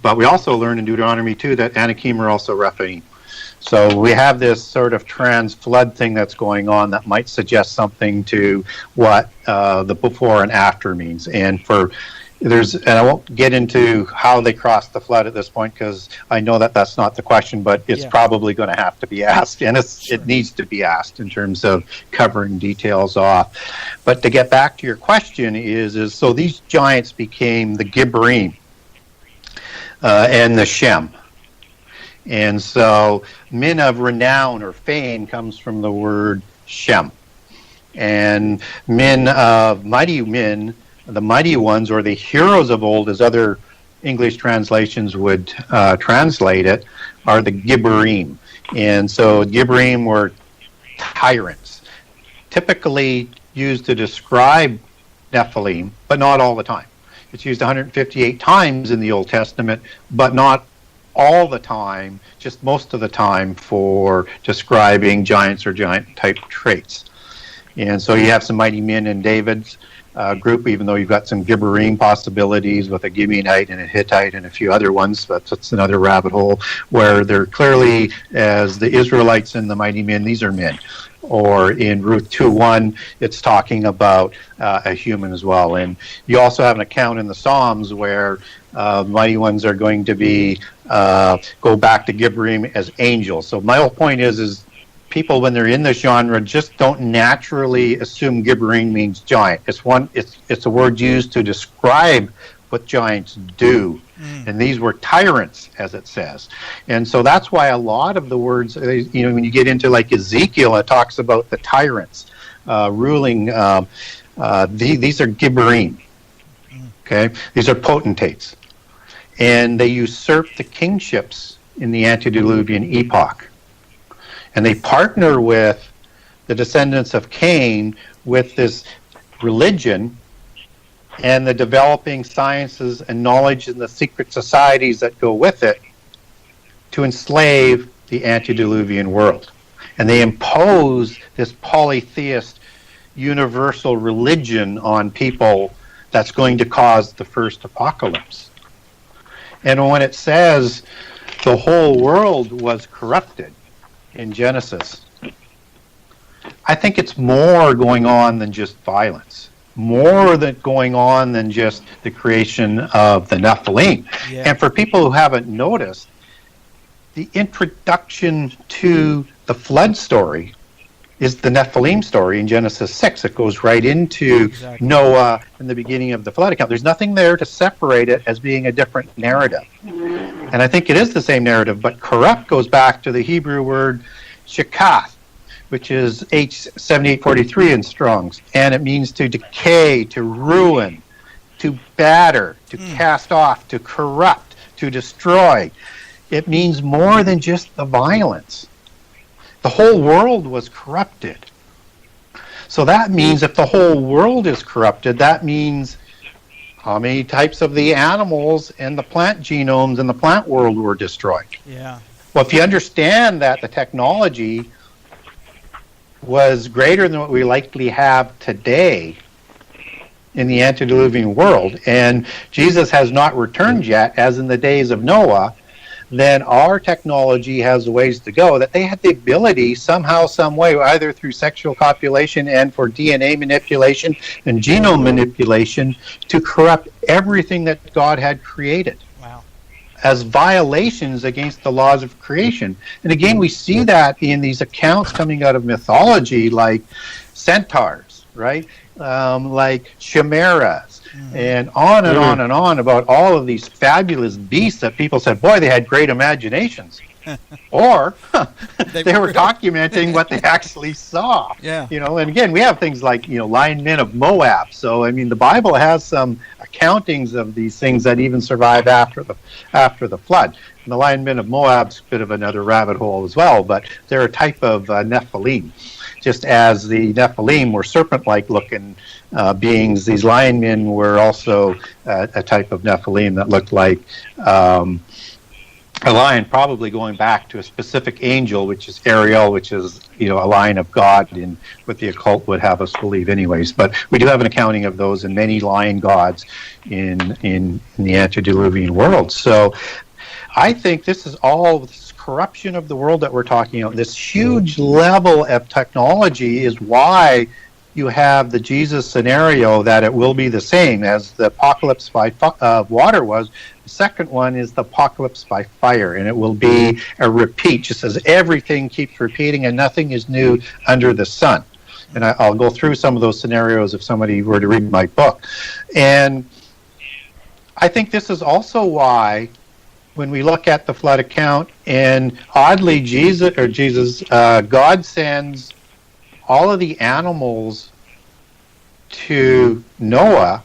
S3: But we also learn in Deuteronomy 2 that Anakim are also Rephaim. So we have this sort of trans-flood thing that's going on that might suggest something to what the before and after means. And and I won't get into how they crossed the flood at this point because I know that that's not the question, but it's probably going to have to be asked, and it needs to be asked in terms of covering details off. But to get back to your question is so these giants became the Gibberim and the Shem. And so men of renown or fame comes from the word Shem. And men of mighty men, the mighty ones, or the heroes of old, as other English translations would translate it, are the Gibberim. And so Gibberim were tyrants, typically used to describe Nephilim, but not all the time. It's used 158 times in the Old Testament, but not all the time, just most of the time for describing giants or giant-type traits. And so you have some mighty men in David's group, even though you've got some Gibberim possibilities with a Gibeonite and a Hittite and a few other ones, but that's another rabbit hole, where they're clearly, as the Israelites and the mighty men, these are men. Or in Ruth 2:1, it's talking about a human as well. And you also have an account in the Psalms where mighty ones are going to be go back to Gibberim as angels. So my whole point is people, when they're in this genre, just don't naturally assume Gibberim means giant. It's a word used to describe what giants do. And these were tyrants, as it says. And so that's why a lot of the words, when you get into like Ezekiel, it talks about the tyrants ruling. These are Gibberim. Okay? These are potentates. And they usurp the kingships in the antediluvian epoch. And they partner with the descendants of Cain with this religion and the developing sciences and knowledge and the secret societies that go with it to enslave the antediluvian world. And they impose this polytheist universal religion on people that's going to cause the first apocalypse. And when it says the whole world was corrupted in Genesis, I think it's more going on than just violence. More that going on than just the creation of the Nephilim. Yeah. And for people who haven't noticed, the introduction to the flood story is the Nephilim story in Genesis 6. It goes right into Noah and the beginning of the flood account. There's nothing there to separate it as being a different narrative. And I think it is the same narrative, but corrupt goes back to the Hebrew word shekath, which is H7843 in Strong's, and it means to decay, to ruin, to batter, to cast off, to corrupt, to destroy. It means more than just the violence. The whole world was corrupted. So that means if the whole world is corrupted, that means how many types of the animals and the plant genomes in the plant world were destroyed.
S1: Yeah.
S3: Well, if you understand that the technology was greater than what we likely have today in the antediluvian world, and Jesus has not returned yet, as in the days of Noah, then our technology has a ways to go, that they had the ability somehow, some way, either through sexual copulation and for DNA manipulation and genome manipulation, to corrupt everything that God had created.
S1: Wow. As
S3: violations against the laws of creation. And again, we see that in these accounts coming out of mythology, like centaurs, right? Like chimeras, and on and on and on about all of these fabulous beasts that people said, boy, they had great imaginations. Or they were documenting what they actually saw.
S1: Yeah.
S3: And again, we have things like, lion men of Moab. So, I mean, the Bible has some accountings of these things that even survive after the flood. And the lion men of Moab's a bit of another rabbit hole as well, but they're a type of Nephilim. Just as the Nephilim were serpent-like looking beings, these lion men were also a type of Nephilim that looked like a lion, probably going back to a specific angel, which is Ariel, which is, a lion of God, and what the occult would have us believe anyways. But we do have an accounting of those and many lion gods in the antediluvian world. So I think this is all this corruption of the world that we're talking about. This huge level of technology is why you have the Jesus scenario that it will be the same as the apocalypse by water was. The second one is the apocalypse by fire, and it will be a repeat, just as everything keeps repeating and nothing is new under the sun. And I'll go through some of those scenarios if somebody were to read my book. And I think this is also why when we look at the flood account, and oddly God sends all of the animals to Noah,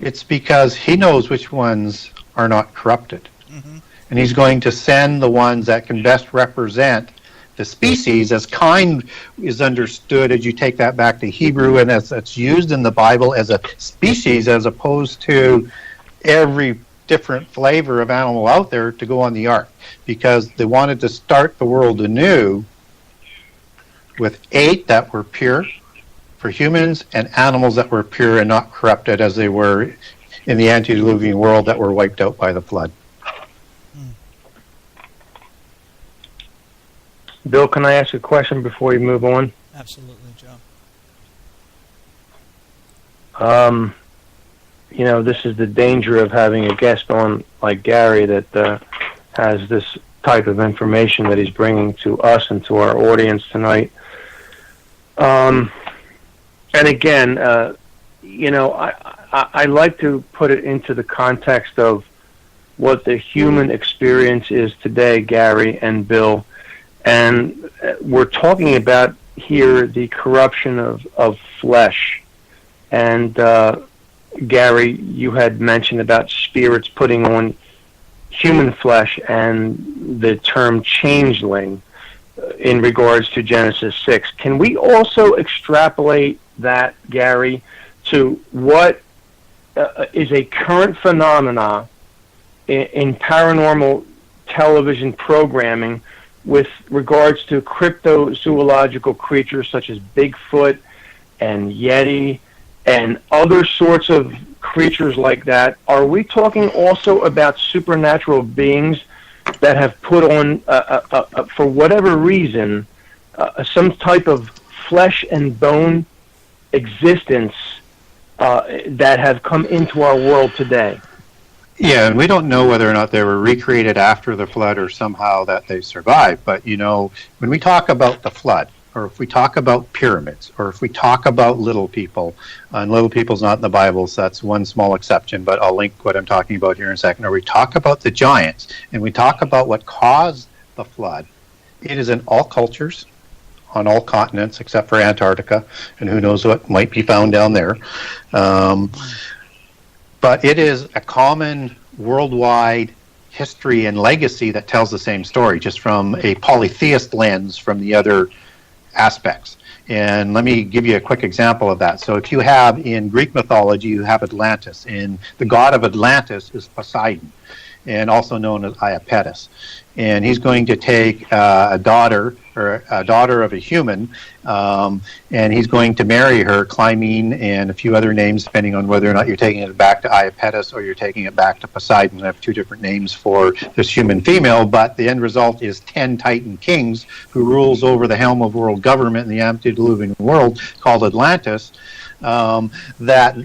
S3: it's because he knows which ones are not corrupted. Mm-hmm. And he's going to send the ones that can best represent the species, as kind is understood as you take that back to Hebrew, and as it's used in the Bible as a species, as opposed to every different flavor of animal out there to go on the ark, because they wanted to start the world anew with 8 that were pure for humans and animals that were pure and not corrupted as they were in the antediluvian world that were wiped out by the flood.
S2: Bill, can I ask a question before you move on?
S1: Absolutely, Joe.
S2: This is the danger of having a guest on like Gary that has this type of information that he's bringing to us and to our audience tonight. And again, I like to put it into the context of what the human experience is today, Gary and Bill. And we're talking about here the corruption of flesh. And Gary, you had mentioned about spirits putting on human flesh and the term changeling in regards to Genesis 6. Can we also extrapolate that, Gary, to what is a current phenomena in paranormal television programming with regards to cryptozoological creatures such as Bigfoot and Yeti and other sorts of creatures like that? Are we talking also about supernatural beings that have put on, for whatever reason, some type of flesh and bone existence that have come into our world today?
S3: Yeah, and we don't know whether or not they were recreated after the flood or somehow that they survived. But, when we talk about the flood, or if we talk about pyramids, or if we talk about little people, and little people's not in the Bible, so that's one small exception, but I'll link what I'm talking about here in a second, or we talk about the giants, and we talk about what caused the flood, it is in all cultures, on all continents, except for Antarctica, and who knows what might be found down there. But it is a common worldwide history and legacy that tells the same story, just from a polytheist lens from the other aspects. And let me give you a quick example of that. So if you have in Greek mythology, you have Atlantis, and the god of Atlantis is Poseidon, and also known as Iapetus. And he's going to take a daughter of a human, and he's going to marry her, Clymene, and a few other names, depending on whether or not you're taking it back to Iapetus or you're taking it back to Poseidon. I have 2 different names for this human female, but the end result is 10 Titan kings who rules over the helm of world government in the antediluvian world called Atlantis, that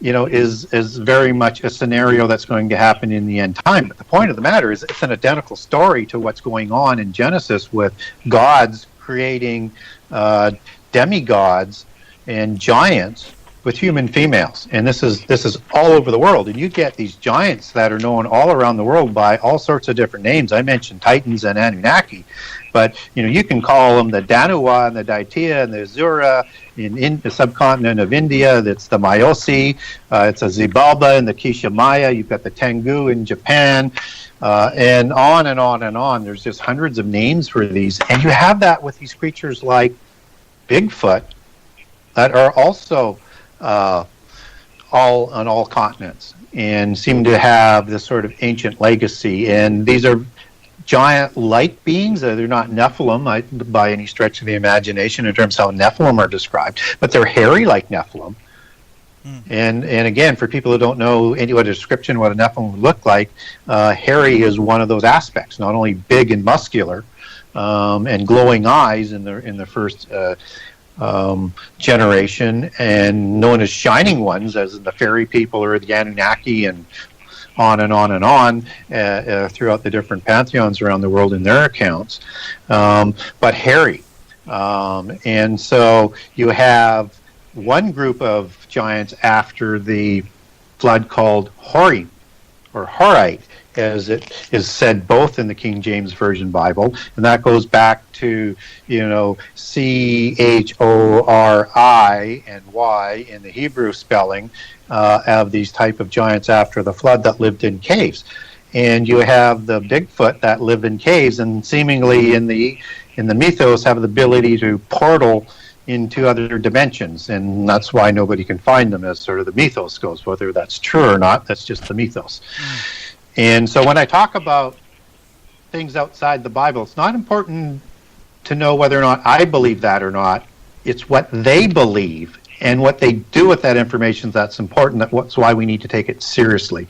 S3: is very much a scenario that's going to happen in the end time. But the point of the matter is it's an identical story to what's going on in Genesis with gods creating demigods and giants with human females. And this is all over the world. And you get these giants that are known all around the world by all sorts of different names. I mentioned Titans and Anunnaki. But, you can call them the Danuwa and the Daitya and the Azura in the subcontinent of India. That's the Myosi. It's a Xibalba in the Kishamaya. You've got the Tengu in Japan. And on and on and on. There's just hundreds of names for these. And you have that with these creatures like Bigfoot that are also all on all continents and seem to have this sort of ancient legacy. And these are giant-like beings. They're not Nephilim by any stretch of the imagination in terms of how Nephilim are described, but they're hairy like Nephilim. And again, for people who don't know any other description of what a Nephilim would look like, hairy is one of those aspects. Not only big and muscular, and glowing eyes in the first generation, and known as shining ones, as in the fairy people or the Anunnaki, and on and on and on throughout the different pantheons around the world in their accounts, but hairy. And so you have one group of giants after the flood called Hori, or Horite, as it is said both in the King James Version Bible, and that goes back to, Chori and Y in the Hebrew spelling of these type of giants after the flood that lived in caves. And you have the Bigfoot that live in caves, and seemingly in the mythos have the ability to portal into other dimensions, and that's why nobody can find them, as sort of the mythos goes. Whether that's true or not, that's just the mythos. And so when I talk about things outside the Bible, it's not important to know whether or not I believe that or not. It's what they believe and what they do with that information that's important. That's why we need to take it seriously.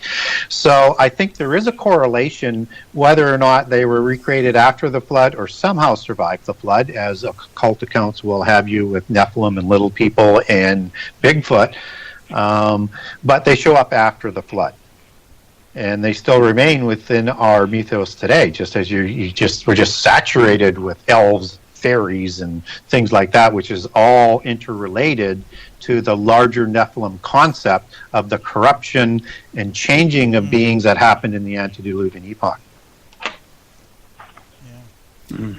S3: So I think there is a correlation whether or not they were recreated after the flood or somehow survived the flood, as occult accounts will have you with Nephilim and little people and Bigfoot. But they show up after the flood. And they still remain within our mythos today, just as we're just saturated with elves, fairies, and things like that, which is all interrelated to the larger Nephilim concept of the corruption and changing of beings that happened in the antediluvian epoch.
S1: Yeah.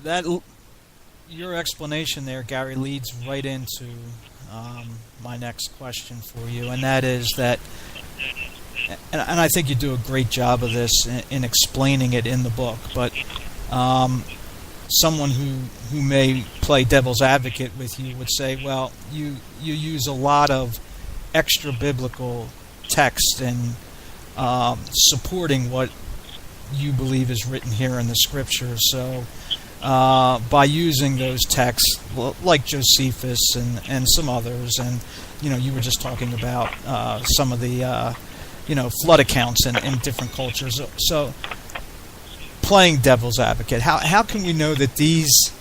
S1: That your explanation there, Gary, leads right into my next question for you, and that is that. And I think you do a great job of this in explaining it in the book, but someone who may play devil's advocate with you would say, well, you use a lot of extra biblical text in supporting what you believe is written here in the scriptures. So by using those texts, like Josephus and some others, and you were just talking about some of the flood accounts in different cultures. So, playing devil's advocate, how can you know that these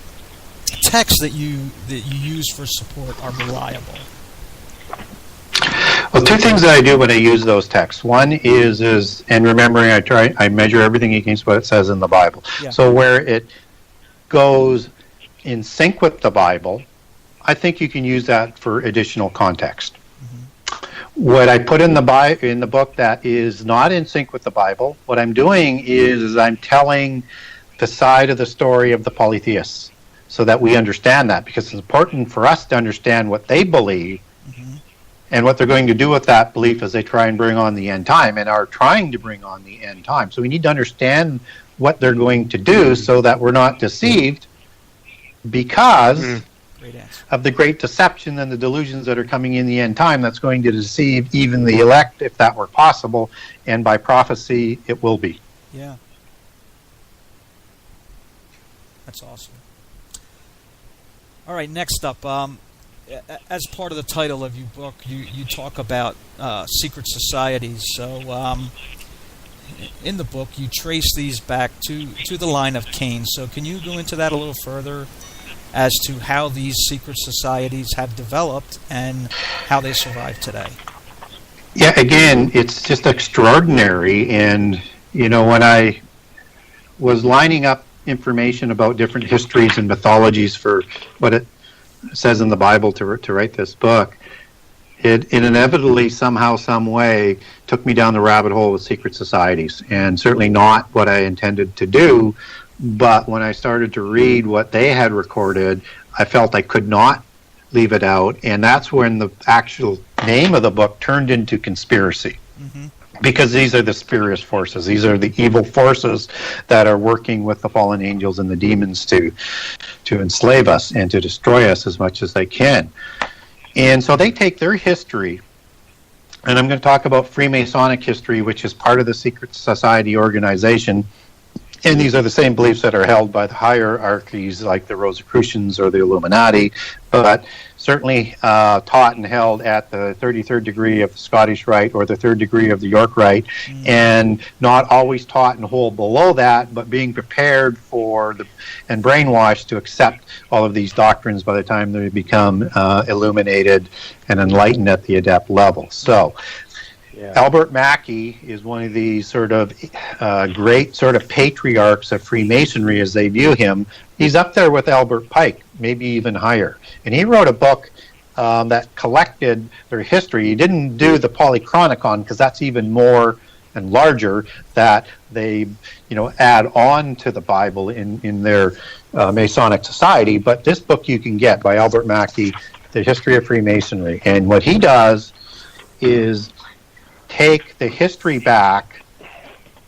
S1: texts that you use for support are reliable?
S3: Well, two things that I do when I use those texts. One is and remembering I measure everything against what it says in the Bible. Yeah. So where it goes in sync with the Bible, I think you can use that for additional context. What I put in the book that is not in sync with the Bible, what I'm doing is I'm telling the side of the story of the polytheists so that we understand that, because it's important for us to understand what they believe and what they're going to do with that belief as they try and bring on the end time and are trying to bring on the end time. So we need to understand what they're going to do so that we're not deceived because of the great deception and the delusions that are coming in the end time that's going to deceive even the elect, if that were possible, and by prophecy it will be.
S1: Yeah. That's awesome. All right, next up, as part of the title of your book, you talk about secret societies. So in the book you trace these back to the line of Cain. So can you go into that a little further as to how these secret societies have developed and how they survive today?
S3: Yeah, again, it's just extraordinary. And, when I was lining up information about different histories and mythologies for what it says in the Bible to write this book, it inevitably, somehow, some way, took me down the rabbit hole with secret societies. And certainly not what I intended to do. But when I started to read what they had recorded, I felt I could not leave it out. And that's when the actual name of the book turned into Conspiracy. Because these are the spurious forces. These are the evil forces that are working with the fallen angels and the demons to enslave us and to destroy us as much as they can. And so they take their history, and I'm going to talk about Freemasonic history, which is part of the secret society organization, And these are the same beliefs that are held by the hierarchies like the Rosicrucians or the Illuminati, but certainly taught and held at the 33rd degree of the Scottish Rite or the 3rd degree of the York Rite, and not always taught and hold below that, but being prepared for and brainwashed to accept all of these doctrines by the time they become illuminated and enlightened at the adept level. So, Albert Mackey is one of these sort of great sort of patriarchs of Freemasonry as they view him. He's up there with Albert Pike, maybe even higher. And he wrote a book that collected their history. He didn't do the Polychronicon because that's even more and larger, that they add on to the Bible in their Masonic society. But this book you can get by Albert Mackey, The History of Freemasonry. And what he does is take the history back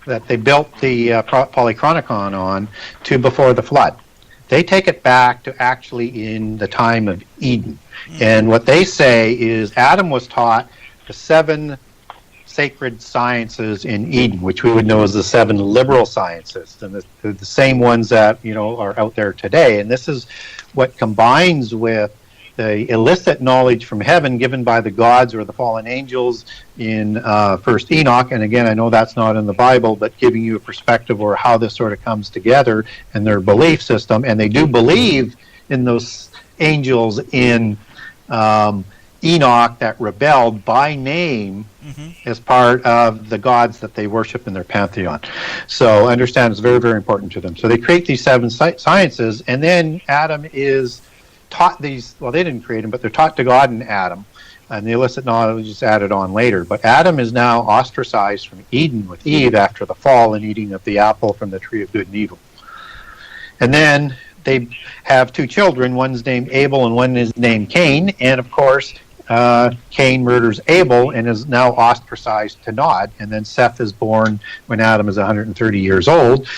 S3: that they built the Polychronicon on to before the flood. They take it back to actually in the time of Eden. And what they say is Adam was taught the 7 sacred sciences in Eden, which we would know as the 7 liberal sciences, and the same ones that are out there today. And this is what combines with the illicit knowledge from heaven given by the gods or the fallen angels in First Enoch. And again, I know that's not in the Bible, but giving you a perspective or how this sort of comes together and their belief system. And they do believe in those angels in Enoch that rebelled by name as part of the gods that they worship in their pantheon. So understand it's very, very important to them. So they create these 7 sciences, and then Adam is taught these. Well, they didn't create them, but they're taught to God in Adam, and the illicit knowledge is added on later. But Adam is now ostracized from Eden with Eve after the fall and eating of the apple from the tree of good and evil. And then they have 2 children. One's named Abel and one is named Cain. And of course, Cain murders Abel and is now ostracized to Nod. And then Seth is born when Adam is 130 years old.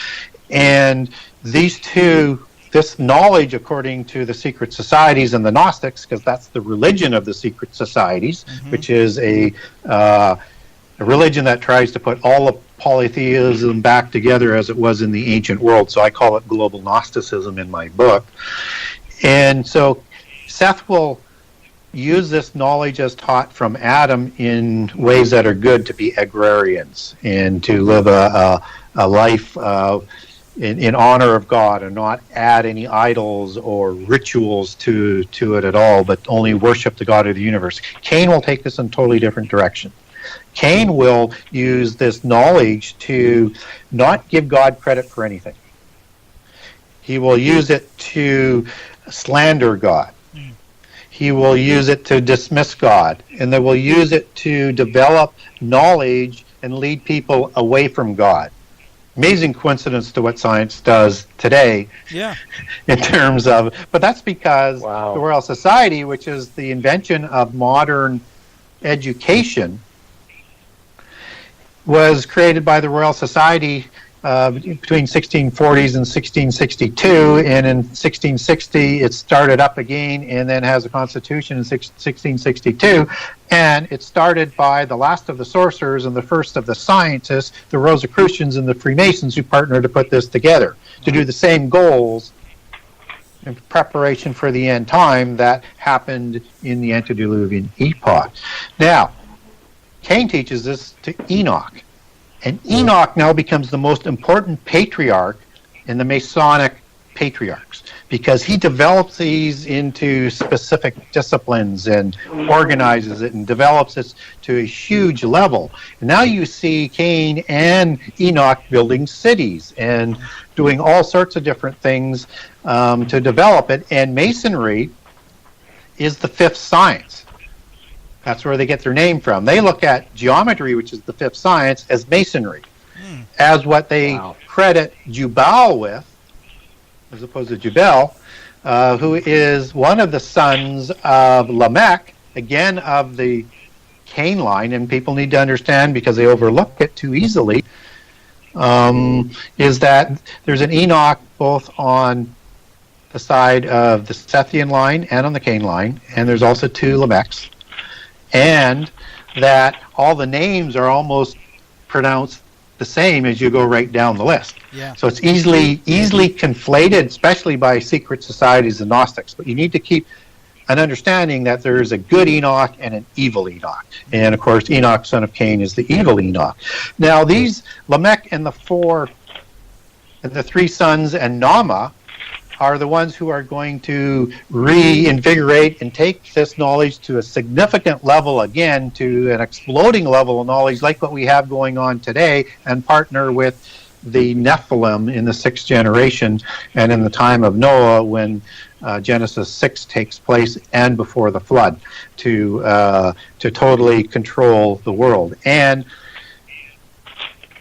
S3: And these two, this knowledge, according to the secret societies and the Gnostics, because that's the religion of the secret societies, which is a religion that tries to put all of polytheism back together as it was in the ancient world. So I call it global Gnosticism in my book. And so Seth will use this knowledge as taught from Adam in ways that are good to be agrarians and to live a life in honor of God and not add any idols or rituals to it at all, but only worship the God of the universe. Cain will take this in a totally different direction. Cain will use this knowledge to not give God credit for anything. He will use it to slander God. He will use it to dismiss God. And they will use it to develop knowledge and lead people away from God. Amazing coincidence to what science does today.
S1: Yeah.
S3: In terms of, but that's because the Royal Society, which is the invention of modern education, was created by the Royal Society between 1640s and 1662, and in 1660 it started up again and then has a constitution in 1662, and it started by the last of the sorcerers and the first of the scientists, the Rosicrucians and the Freemasons, who partnered to put this together to do the same goals in preparation for the end time that happened in the antediluvian epoch. Now, Cain teaches this to Enoch. And Enoch now becomes the most important patriarch in the Masonic patriarchs because he develops these into specific disciplines and organizes it and develops it to a huge level. And now you see Cain and Enoch building cities and doing all sorts of different things to develop it. And Masonry is the 5th science. That's where they get their name from. They look at geometry, which is the 5th science, as masonry, as what they credit Jubal with, as opposed to Jubal, who is one of the sons of Lamech, again of the Cain line, and people need to understand because they overlook it too easily, is that there's an Enoch both on the side of the Sethian line and on the Cain line, and there's also 2 Lamechs. And that all the names are almost pronounced the same as you go right down the list.
S1: Yeah.
S3: So it's easily conflated, especially by secret societies and Gnostics. But you need to keep an understanding that there is a good Enoch and an evil Enoch. And of course, Enoch, son of Cain, is the evil Enoch. Now, these Lamech and the three sons and Nama are the ones who are going to reinvigorate and take this knowledge to a significant level again, to an exploding level of knowledge like what we have going on today, and partner with the Nephilim in the sixth generation and in the time of Noah when Genesis 6 takes place and before the flood to totally control the world. And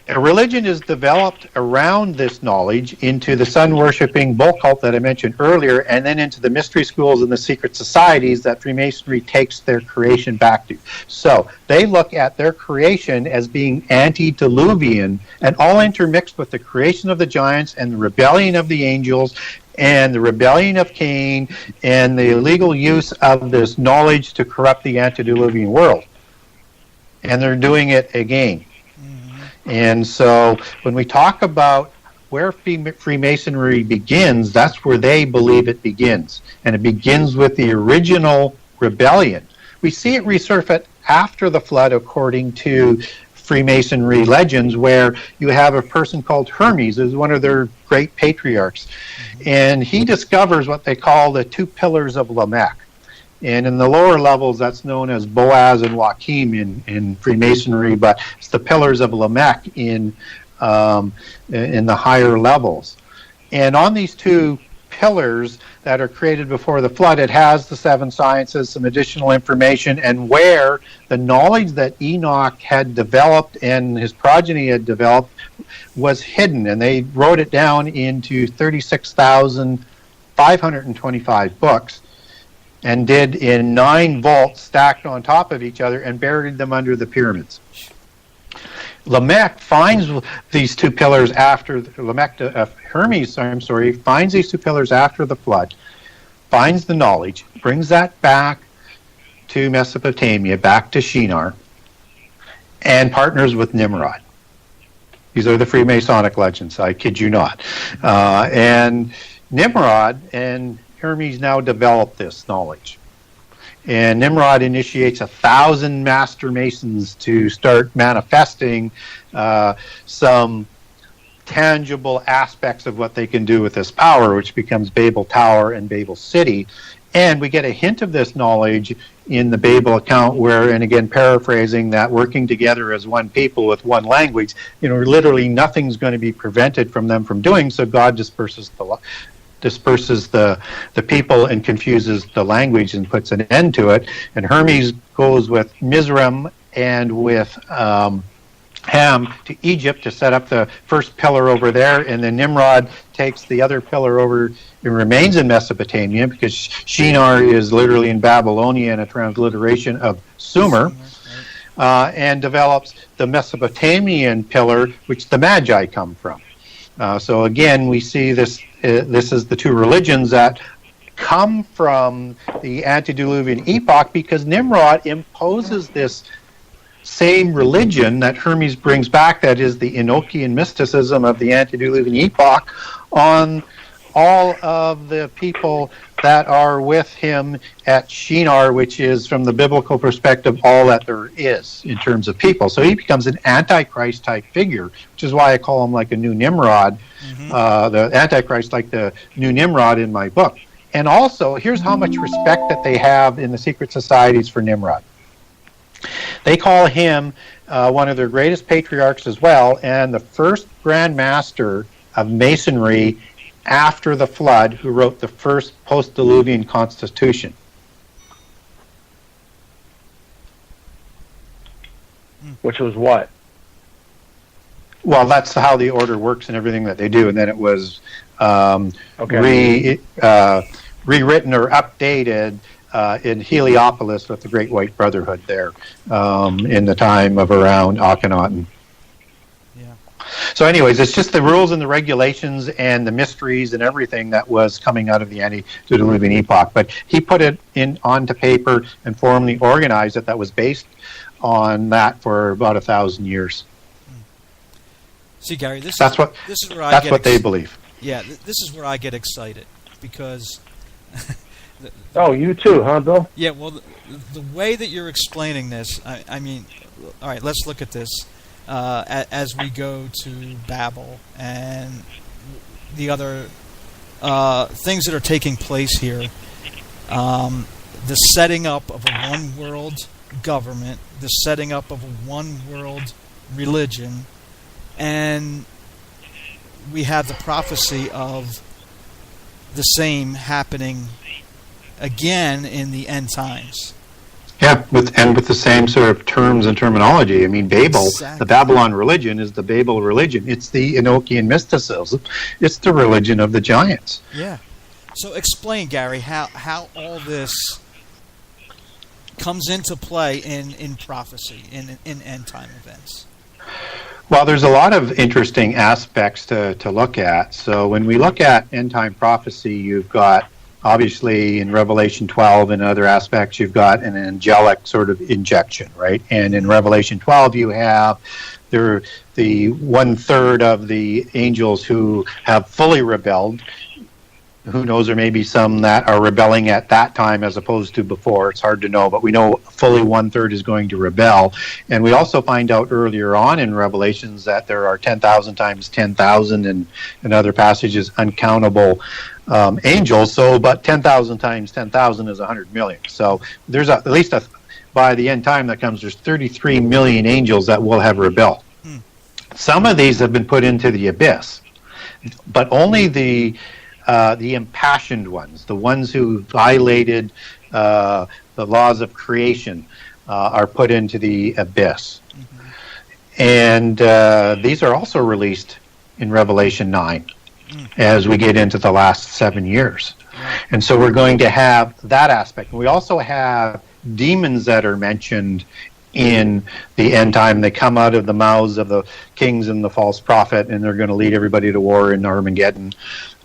S3: a religion is developed around this knowledge into the sun-worshipping bull cult that I mentioned earlier, and then into the mystery schools and the secret societies that Freemasonry takes their creation back to. So they look at their creation as being antediluvian and all intermixed with the creation of the giants and the rebellion of the angels and the rebellion of Cain and the illegal use of this knowledge to corrupt the antediluvian world. And they're doing it again. And so when we talk about where Freemasonry begins, that's where they believe it begins. And it begins with the original rebellion. We see it resurface after the flood, according to Freemasonry legends, where you have a person called Hermes, who's one of their great patriarchs. And he discovers what they call the two pillars of Lamech. And in the lower levels, that's known as Boaz and Joachim in Freemasonry, but it's the pillars of Lamech in the higher levels. And on these two pillars that are created before the flood, it has the seven sciences, some additional information, and where the knowledge that Enoch had developed and his progeny had developed was hidden. And they wrote it down into 36,525 books. And did in 9 vaults stacked on top of each other and buried them under the pyramids. Lamech finds these two pillars after Hermes finds these two pillars after the flood, finds the knowledge, brings that back to Mesopotamia, back to Shinar, and partners with Nimrod. These are the Freemasonic legends, I kid you not. And Nimrod and Hermes now develop this knowledge. And Nimrod initiates 1,000 master masons to start manifesting some tangible aspects of what they can do with this power, which becomes Babel Tower and Babel City. And we get a hint of this knowledge in the Babel account where, and again paraphrasing, that working together as one people with one language, literally nothing's going to be prevented from them from doing, so God disperses the people and confuses the language and puts an end to it. And Hermes goes with Mizraim and with Ham to Egypt to set up the first pillar over there, and then Nimrod takes the other pillar over and remains in Mesopotamia, because Shinar is literally in Babylonia and a transliteration of Sumer, and develops the Mesopotamian pillar, which the Magi come from. So again, we see this is the two religions that come from the antediluvian epoch, because Nimrod imposes this same religion that Hermes brings back, that is the Enochian mysticism of the antediluvian epoch, on all of the people that are with him at Shinar, which is, from the biblical perspective, all that there is in terms of people. So he becomes an Antichrist type figure, which is why I call him like a new Nimrod, the Antichrist like the new Nimrod in my book. And also, here's how much respect that they have in the secret societies for Nimrod. They call him one of their greatest patriarchs as well, and the first Grand Master of Masonry after the flood, who wrote the first post-diluvian constitution.
S2: Which was what?
S3: Well, that's how the order works and everything that they do, and then it was rewritten or updated in Heliopolis with the Great White Brotherhood there in the time of around Akhenaten.
S1: Yeah.
S3: So anyways, it's just the rules and the regulations and the mysteries and everything that was coming out of the antediluvian epoch. But he put it onto paper and formally organized it, that was based on that for about 1,000 years.
S1: See, Gary, this
S3: That's
S1: is
S3: what
S1: this is where I
S3: that's
S1: get
S3: what they believe.
S1: Yeah, this is where I get excited because.
S2: Oh, you too, huh, Bill?
S1: Yeah, well, the way that you're explaining this, I mean, all right, let's look at this as we go to Babel and the other things that are taking place here. The setting up of a one-world government, the setting up of a one-world religion, and we have the prophecy of the same happening again in the end times.
S3: Yeah, with the same sort of terms and terminology. I mean, Babel,
S1: Exactly.
S3: the Babylon religion is the Babel religion. It's the Enochian mysticism. It's the religion of the giants.
S1: Yeah. So explain, Gary, how all this comes into play in prophecy, in end time events.
S3: Well, there's a lot of interesting aspects to look at. So when we look at end time prophecy, you've got, obviously, in Revelation 12 and other aspects, you've got an angelic sort of injection, right? And in Revelation 12, you have the 1/3 of the angels who have fully rebelled. Who knows, there may be some that are rebelling at that time as opposed to before. It's hard to know, but we know fully 1/3 is going to rebel. And we also find out earlier on in Revelations that there are 10,000 times 10,000 and in other passages uncountable angels. So, but 10,000 times 10,000 is 100 million. So there's at least by the end time that comes, there's 33 million angels that will have rebelled. Some of these have been put into the abyss, but only the impassioned ones, the ones who violated the laws of creation, are put into the abyss. And these are also released in Revelation 9 as we get into the last 7 years. And so we're going to have that aspect. We also have demons that are mentioned in the end time. They come out of the mouths of the kings and the false prophet, and they're going to lead everybody to war in Armageddon.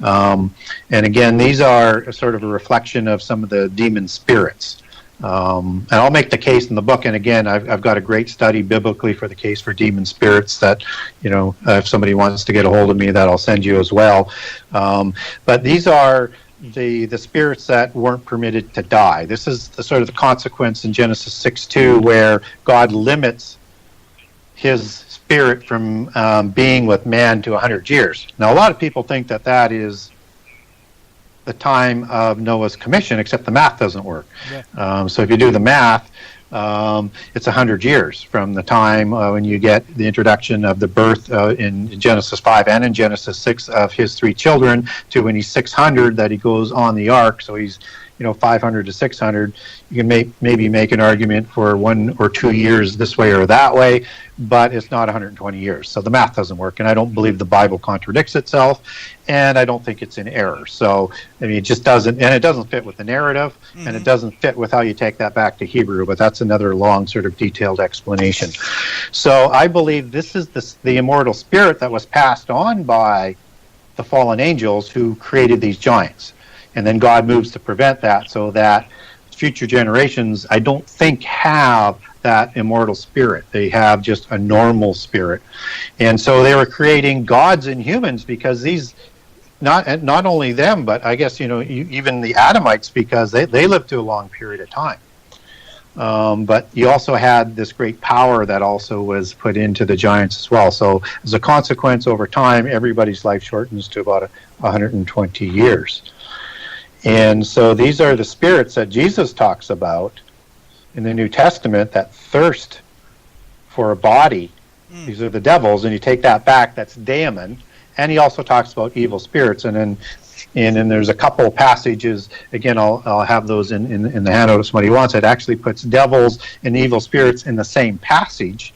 S3: And again, these are sort of a reflection of some of the demon spirits. And I'll make the case in the book, and again, I've got a great study biblically for the case for demon spirits that, if somebody wants to get a hold of me, that I'll send you as well. But these are the spirits that weren't permitted to die. This is the sort of the consequence in Genesis 6:2, where God limits his spirit from being with man to 100 years. Now, a lot of people think that is the time of Noah's commission, except the math doesn't work. Yeah. So if you do the math, it's 100 years from the time when you get the introduction of the birth in Genesis 5 and in Genesis 6 of his 3 children to when he's 600 that he goes on the ark. So he's 500 to 600. You can maybe make an argument for 1 or 2 years this way or that way, but it's not 120 years. So the math doesn't work, and I don't believe the Bible contradicts itself, and I don't think it's in error. So, I mean, it just doesn't, and it doesn't fit with the narrative, and it doesn't fit with how you take that back to Hebrew, but that's another long sort of detailed explanation. So I believe this is the immortal spirit that was passed on by the fallen angels who created these giants. And then God moves to prevent that so that future generations, I don't think, have that immortal spirit. They have just a normal spirit. And so they were creating gods and humans because these, not only them, but I guess, even the Adamites, because they lived through a long period of time. But you also had this great power that also was put into the giants as well. So as a consequence, over time, everybody's life shortens to about 120 years. And so these are the spirits that Jesus talks about in the New Testament that thirst for a body. These are the devils, and you take that back, that's daemon. And he also talks about evil spirits. And then there's a couple of passages, again, I'll have those in the handout if somebody wants. It actually puts devils and evil spirits in the same passage,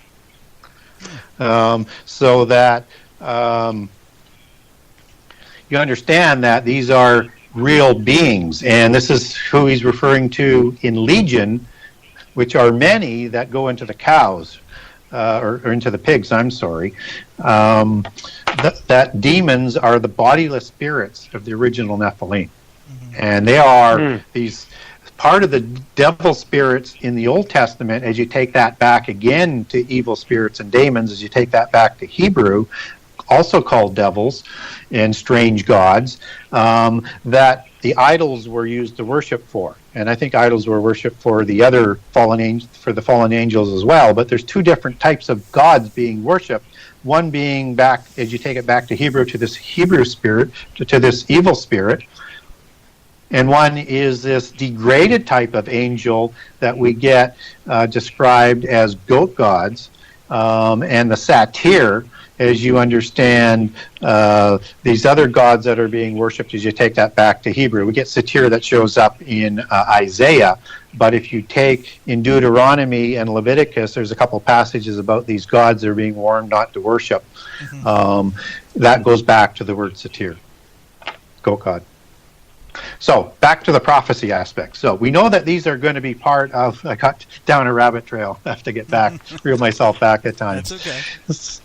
S3: so that you understand that these are real beings. And this is who he's referring to in Legion, which are many that go into the cows, or into the pigs, I'm sorry. That demons are the bodiless spirits of the original Nephilim. And they are these part of the devil spirits in the Old Testament. As you take that back again to evil spirits and demons, as you take that back to Hebrew, also called devils and strange gods, that the idols were used to worship for. And I think idols were worshipped for the other fallen angels as well. But there's two different types of gods being worshipped. One being back, as you take it back to Hebrew, to this Hebrew spirit, to this evil spirit. And one is this degraded type of angel that we get described as goat gods, and the satyr, as you understand these other gods that are being worshipped as you take that back to Hebrew. We get satyr that shows up in Isaiah, but if you take in Deuteronomy and Leviticus, there's a couple passages about these gods that are being warned not to worship. That goes back to the word satyr, goat god. So, back to the prophecy aspect. So, we know that these are going to be part of, I got down a rabbit trail, I have to get back, reel myself back at times.
S1: That's okay.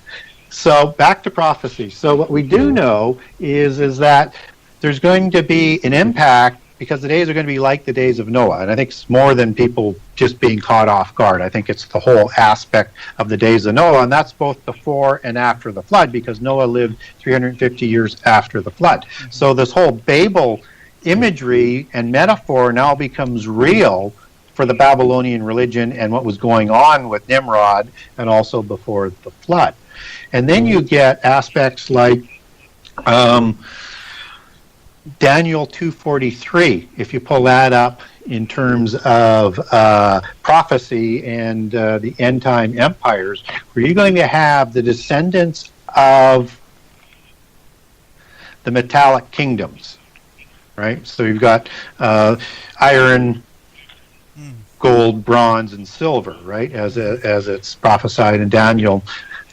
S3: So, back to prophecy. So, what we do know is that there's going to be an impact, because the days are going to be like the days of Noah. And I think it's more than people just being caught off guard. I think it's the whole aspect of the days of Noah, and that's both before and after the flood, because Noah lived 350 years after the flood. So, this whole Babel imagery and metaphor now becomes real for the Babylonian religion and what was going on with Nimrod and also before the flood. And then you get aspects like Daniel 2:43, if you pull that up in terms of prophecy and the end time empires, where you're going to have the descendants of the metallic kingdoms. Right, so you've got iron, gold, bronze, and silver, right, as it's prophesied in Daniel.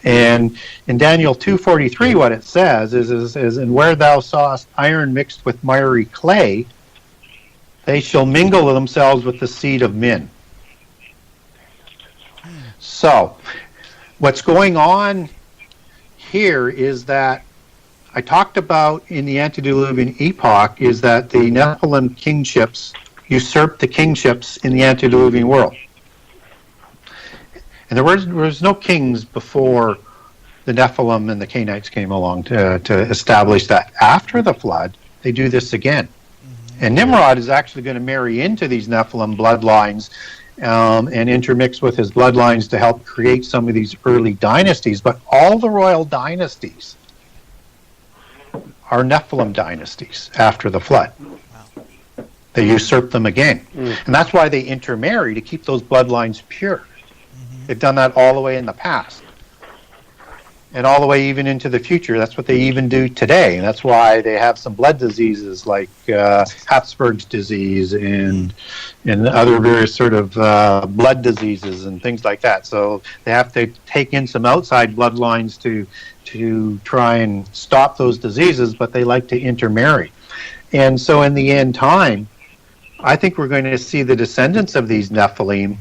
S3: And in Daniel 2:43, what it says is, and where thou sawest iron mixed with miry clay, they shall mingle themselves with the seed of men. So, what's going on here is that I talked about in the antediluvian epoch is that the Nephilim kingships usurped the kingships in the antediluvian world. And there was no kings before the Nephilim and the Canaanites came along to establish that. After the flood, they do this again. And Nimrod is actually going to marry into these Nephilim bloodlines and intermix with his bloodlines to help create some of these early dynasties. But all the royal dynasties are Nephilim dynasties after the flood. Wow. They usurp them again. And that's why they intermarry, to keep those bloodlines pure. They've done that all the way in the past. And all the way even into the future. That's what they even do today. And that's why they have some blood diseases like Habsburg's disease and other various sort of blood diseases and things like that. So they have to take in some outside bloodlines to try and stop those diseases, but they like to intermarry. And so in the end time, I think we're going to see the descendants of these Nephilim,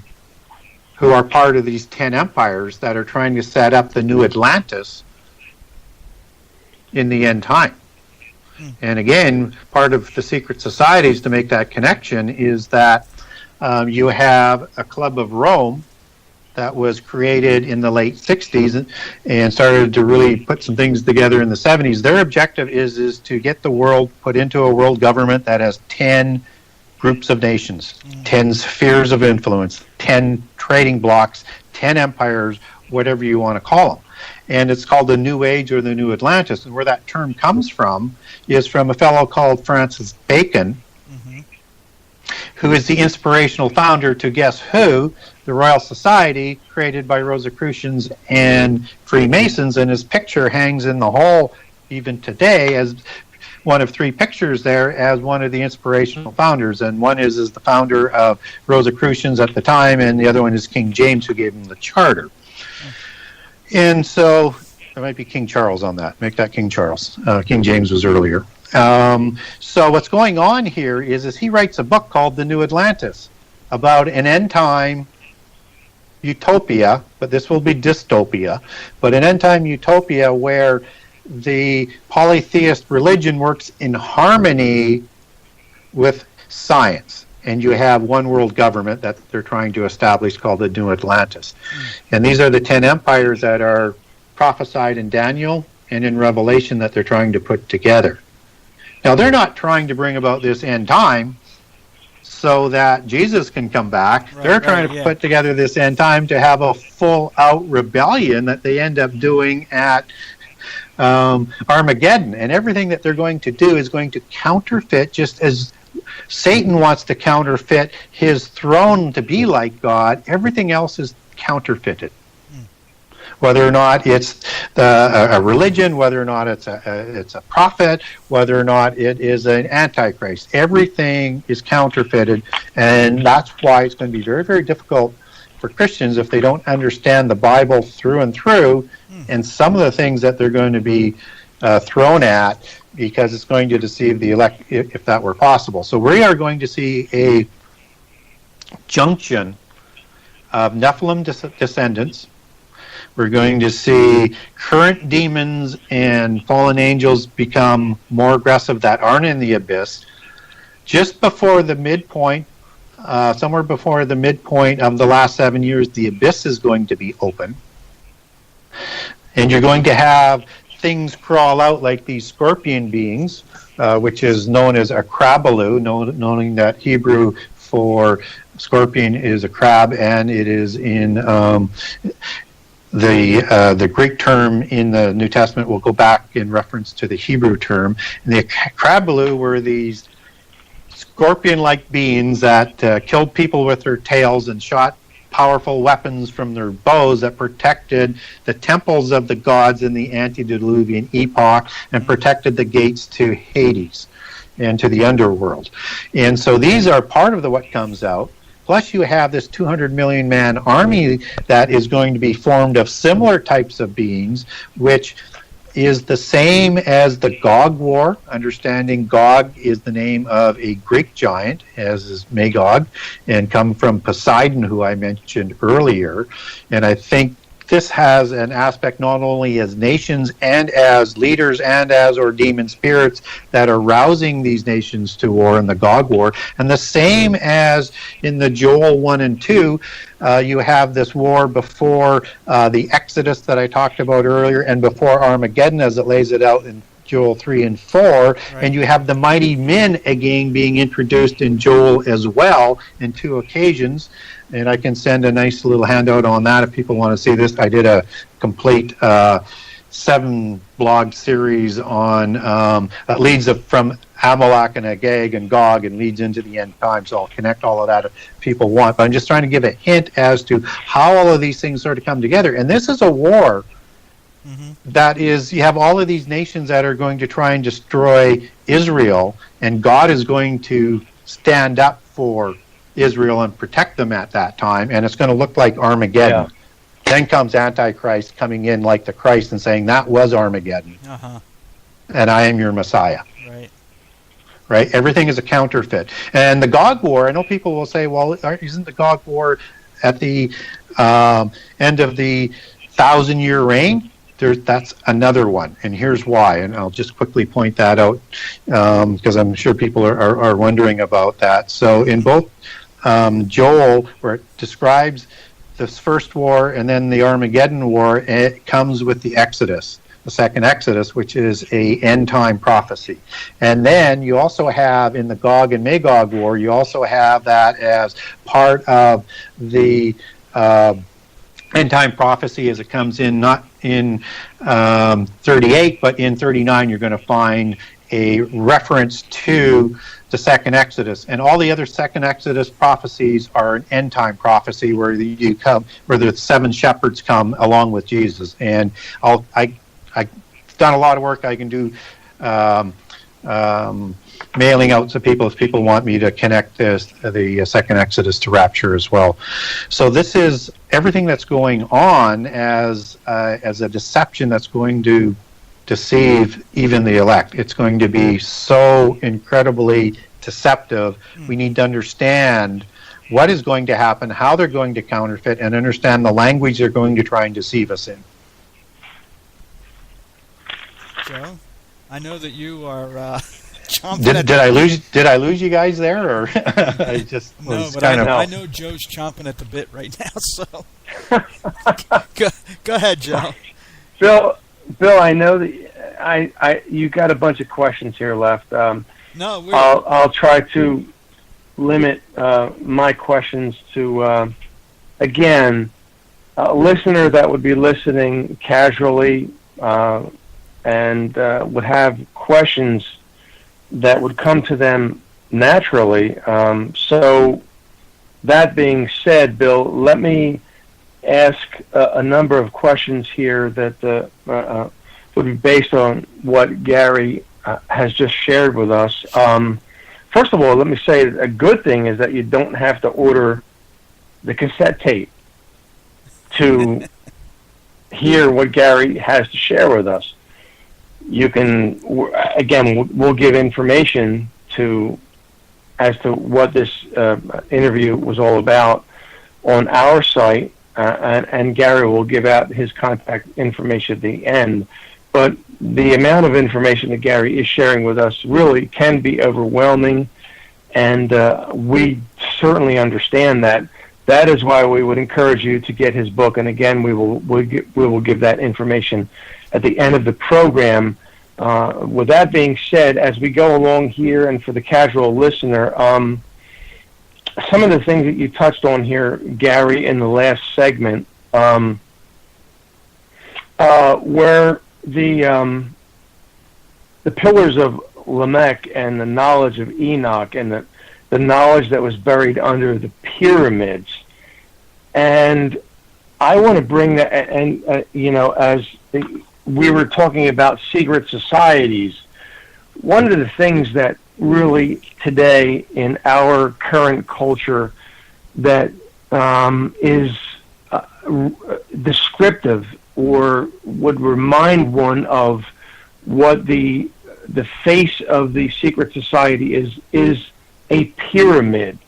S3: who are part of these 10 empires that are trying to set up the new Atlantis in the end time. And again, part of the secret societies to make that connection is that you have a Club of Rome that was created in the late 60s and started to really put some things together in the 70s. Their objective is to get the world put into a world government that has 10 groups of nations, 10 spheres of influence, 10 trading blocks, 10 empires, whatever you want to call them. And it's called the New Age or the New Atlantis. And where that term comes from is from a fellow called Francis Bacon, who is the inspirational founder to guess who? The Royal Society, created by Rosicrucians and Freemasons, and his picture hangs in the hall even today as one of 3 pictures there as one of the inspirational founders. And one is the founder of Rosicrucians at the time, and the other one is King James, who gave him the charter. And so there might be King Charles on that. Make that King Charles. King James was earlier. So what's going on here is he writes a book called The New Atlantis about an end time utopia, but this will be dystopia, but an end time utopia where the polytheist religion works in harmony with science. And you have one world government that they're trying to establish called the New Atlantis. And these are the 10 empires that are prophesied in Daniel and in Revelation that they're trying to put together. Now, they're not trying to bring about this end time so that Jesus can come back. They're trying to put together this end time to have a full-out rebellion that they end up doing at Armageddon. And everything that they're going to do is going to counterfeit, just as Satan wants to counterfeit his throne to be like God. Everything else is counterfeited. Whether or not it's a religion, whether or not it's a prophet, whether or not it is an antichrist, everything is counterfeited, and that's why it's going to be very, very difficult for Christians if they don't understand the Bible through and through, and some of the things that they're going to be thrown at, because it's going to deceive the elect, if that were possible. So we are going to see a junction of Nephilim descendants. We're going to see current demons and fallen angels become more aggressive that aren't in the abyss. Just before the midpoint, somewhere before the midpoint of the last 7 years, the abyss is going to be open. And you're going to have things crawl out like these scorpion beings, which is known as a crabaloo, knowing that Hebrew for scorpion is a crab, and it is in the Greek term in the New Testament will go back in reference to the Hebrew term. And the crabaloo were these scorpion-like beings that killed people with their tails and shot powerful weapons from their bows that protected the temples of the gods in the antediluvian epoch and protected the gates to Hades and to the underworld. And so these are part of what comes out. Plus you have this 200 million man army that is going to be formed of similar types of beings, which is the same as the Gog War. Understanding Gog is the name of a Greek giant, as is Magog, and come from Poseidon, who I mentioned earlier. And I think this has an aspect not only as nations and as leaders and as or demon spirits that are rousing these nations to war in the Gog War. And the same as in the Joel 1 and 2, you have this war before the Exodus that I talked about earlier and before Armageddon, as it lays it out in Joel 3 and 4, right. And you have the mighty men again being introduced in Joel as well in 2 occasions. And I can send a nice little handout on that if people want to see this. I did a complete 7 blog series on that leads from Amalek and Agag and Gog and leads into the end time. So I'll connect all of that if people want. But I'm just trying to give a hint as to how all of these things sort of come together. And this is a war that is, you have all of these nations that are going to try and destroy Israel, and God is going to stand up for Israel and protect them at that time, and it's going to look like Armageddon. Yeah. Then comes Antichrist coming in like the Christ and saying, that was Armageddon, and I am your Messiah. Right? Everything is a counterfeit. And the Gog War, I know people will say, well, isn't the Gog War at the end of the 1,000-year reign? That's another one, and here's why, and I'll just quickly point that out because I'm sure people are wondering about that. So in both Joel, where it describes this first war and then the Armageddon war, it comes with the Exodus, the second Exodus, which is a end-time prophecy. And then you also have in the Gog and Magog war, you also have that as part of the end-time prophecy as it comes in, not in 38, but in 39 you're going to find a reference to the second Exodus. And all the other second Exodus prophecies are an end-time prophecy where where the 7 shepherds come along with Jesus. And I've done a lot of work. I can do mailing out to people if people want me to connect the second Exodus to rapture as well. So this is everything that's going on as a deception that's going to deceive even the elect. It's going to be so incredibly deceptive. We need to understand what is going to happen, how they're going to counterfeit, and understand the language they're going to try and deceive us in.
S1: Joe, I know that you are
S3: Did I lose you guys there, or I just was
S1: I know Joe's chomping at the bit right now. So go ahead, Joe.
S2: Bill, I know that you got a bunch of questions here left.
S1: No,
S2: I'll try to limit my questions to again, a listener that would be listening casually and would have questions that would come to them naturally. So that being said, Bill, let me ask a number of questions here that would be based on what Gary has just shared with us. First of all, let me say a good thing is that you don't have to order the cassette tape to hear what Gary has to share with us. You can, again, we'll give information as to what this interview was all about on our site, and Gary will give out his contact information at the end. But the amount of information that Gary is sharing with us really can be overwhelming, and we certainly understand that. That is why we would encourage you to get his book, and again, we will give that information at the end of the program. With that being said, as we go along here, and for the casual listener, some of the things that you touched on here, Gary, in the last segment, where the pillars of Lamech and the knowledge of Enoch and the knowledge that was buried under the pyramids. And I want to bring that, and as we were talking about secret societies, one of the things that really today in our current culture that is descriptive or would remind one of what the face of the secret society is a pyramid.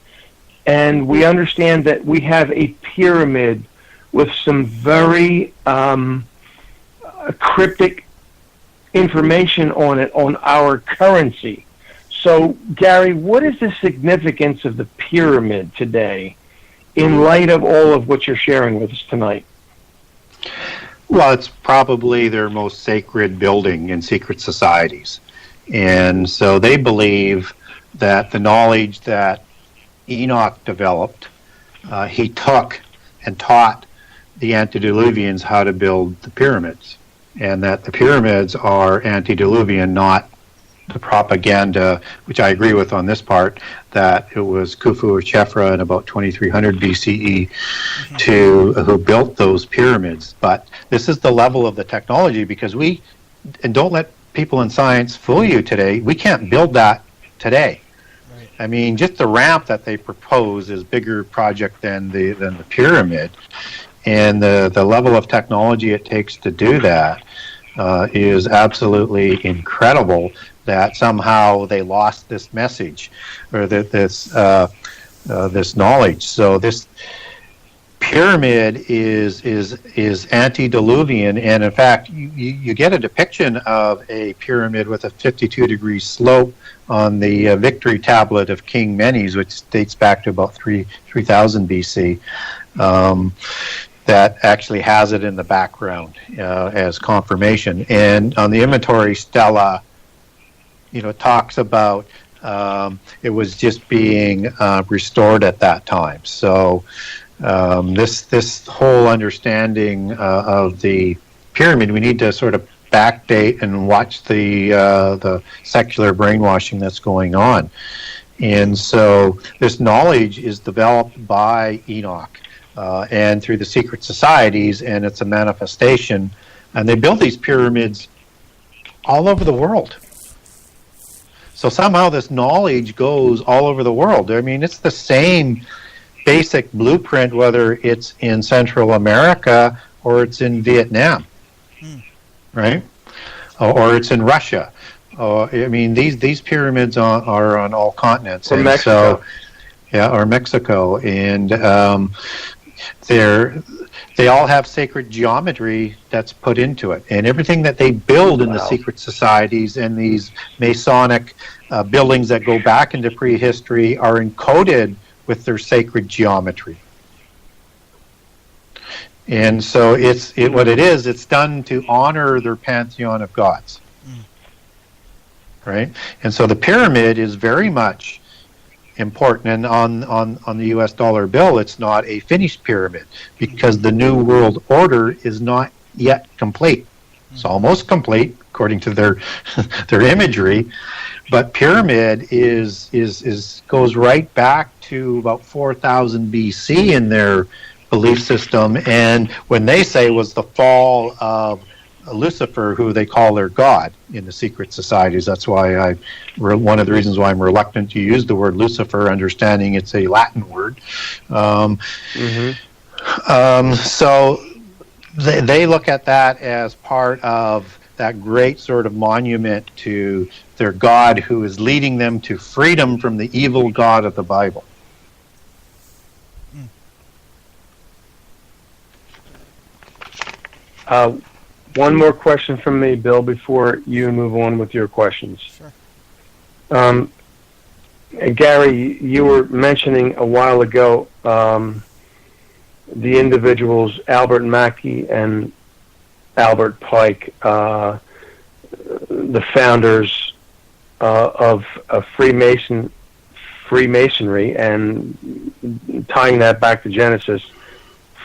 S2: And we understand that we have a pyramid with some very cryptic information on it, on our currency. So, Gary, what is the significance of the pyramid today in light of all of what you're sharing with us tonight?
S3: Well, it's probably their most sacred building in secret societies. And so they believe that the knowledge that Enoch developed, he took and taught the antediluvians how to build the pyramids. And that the pyramids are antediluvian, not the propaganda, which I agree with on this part, that it was Khufu or Chefra in about 2300 BCE who built those pyramids. But this is the level of the technology, because and don't let people in science fool you today, we can't build that today. Right. I mean, just the ramp that they propose is a bigger project than the pyramid. And the level of technology it takes to do that is absolutely incredible, that somehow they lost this message or this knowledge. So this pyramid is antediluvian, and in fact, you get a depiction of a pyramid with a 52-degree slope on the victory tablet of King Menes, which dates back to about 3000 BC. That actually has it in the background as confirmation. And on the inventory stela, it talks about it was just being restored at that time. So this whole understanding of the pyramid, we need to sort of backdate and watch the secular brainwashing that's going on. And so this knowledge is developed by Enoch. And through the secret societies, and it's a manifestation. And they build these pyramids all over the world. So somehow this knowledge goes all over the world. I mean, it's the same basic blueprint, whether it's in Central America or it's in Vietnam, right? Or it's in Russia. I mean, these pyramids are on all continents.
S2: Or Mexico.
S3: Or Mexico. And they all have sacred geometry that's put into it, and everything that they build in the secret societies and these Masonic buildings that go back into prehistory are encoded with their sacred geometry. And so it's done to honor their pantheon of gods. Right? And so the pyramid is very much important. And on the US dollar bill, it's not a finished pyramid because the New World Order is not yet complete. It's almost complete according to their their imagery, but pyramid goes right back to about 4000 BC in their belief system, and when they say was the fall of Lucifer, who they call their god in the secret societies. That's why one of the reasons why I'm reluctant to use the word Lucifer, understanding it's a Latin word. So they look at that as part of that great sort of monument to their God who is leading them to freedom from the evil God of the Bible.
S2: One more question from me, Bill, before you move on with your questions.
S1: Sure.
S2: Gary, you were mentioning a while ago the individuals Albert Mackey and Albert Pike, the founders of Freemasonry, and tying that back to Genesis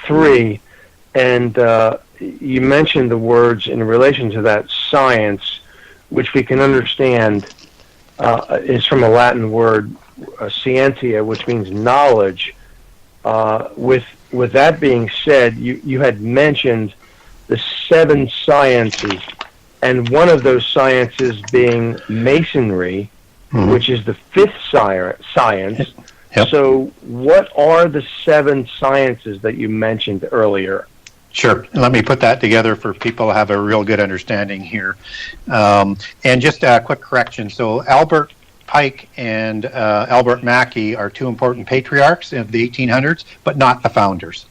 S2: 3. And you mentioned the words in relation to that science, which we can understand is from a Latin word, scientia, which means knowledge. With that being said, you had mentioned the 7 sciences, and one of those sciences being Masonry, which is the 5th science.
S3: Yep.
S2: So what are the 7 sciences that you mentioned earlier?
S3: Sure. Let me put that together for people to have a real good understanding here. And just a quick correction. So Albert Pike and Albert Mackey are 2 important patriarchs of the 1800s, but not the founders.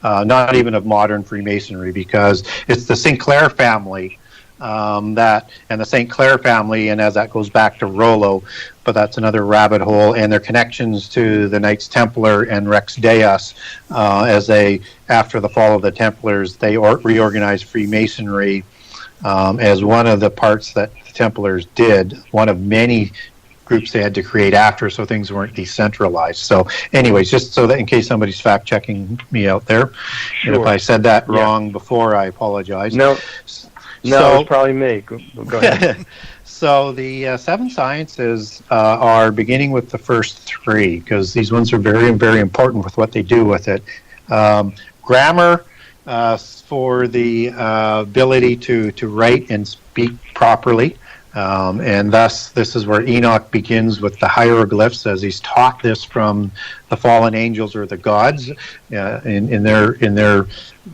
S3: Not even of modern Freemasonry, because it's the Sinclair family and the St. Clair family, and as that goes back to Rollo, but that's another rabbit hole, and their connections to the Knights Templar and Rex Deus, after the fall of the Templars, they reorganized Freemasonry as one of the parts that the Templars did, one of many groups they had to create after, so things weren't decentralized. So anyways, just so that in case somebody's fact checking me out there,
S2: Sure.
S3: and if I said that wrong before, I apologize.
S2: No, it's probably me. Go ahead.
S3: So the 7 sciences are beginning with the first 3, because these ones are very, very important with what they do with it. Grammar for the ability to write and speak properly. And thus, this is where Enoch begins with the hieroglyphs, as he's taught this from the fallen angels or the gods in their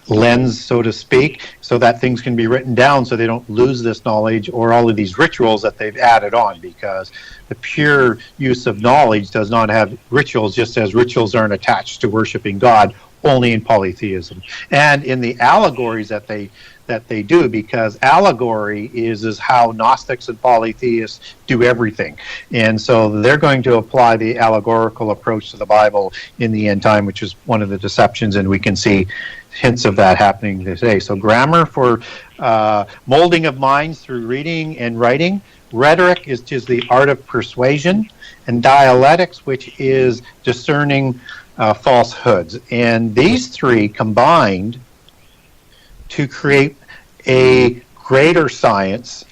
S3: lens, so to speak, so that things can be written down so they don't lose this knowledge or all of these rituals that they've added on, because the pure use of knowledge does not have rituals, just as rituals aren't attached to worshiping God, only in polytheism. And in the allegories that they do, because allegory is how Gnostics and polytheists do everything. And so they're going to apply the allegorical approach to the Bible in the end time, which is one of the deceptions, and we can see hints of that happening today. So grammar for molding of minds through reading and writing. Rhetoric is just the art of persuasion, and dialectics, which is discerning falsehoods. And these 3 combined to create a greater science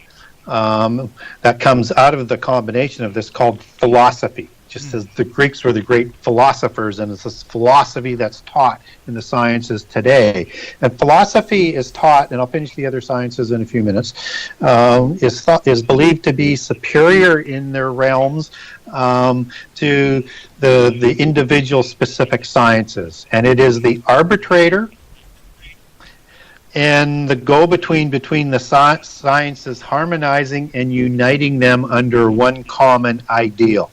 S3: that comes out of the combination of this, called philosophy. Just as the Greeks were the great philosophers, and it's this philosophy that's taught in the sciences today. And philosophy is taught, and I'll finish the other sciences in a few minutes, is believed to be superior in their realms to the individual specific sciences. And it is the arbitrator and the go-between between the sciences, harmonizing and uniting them under one common ideal.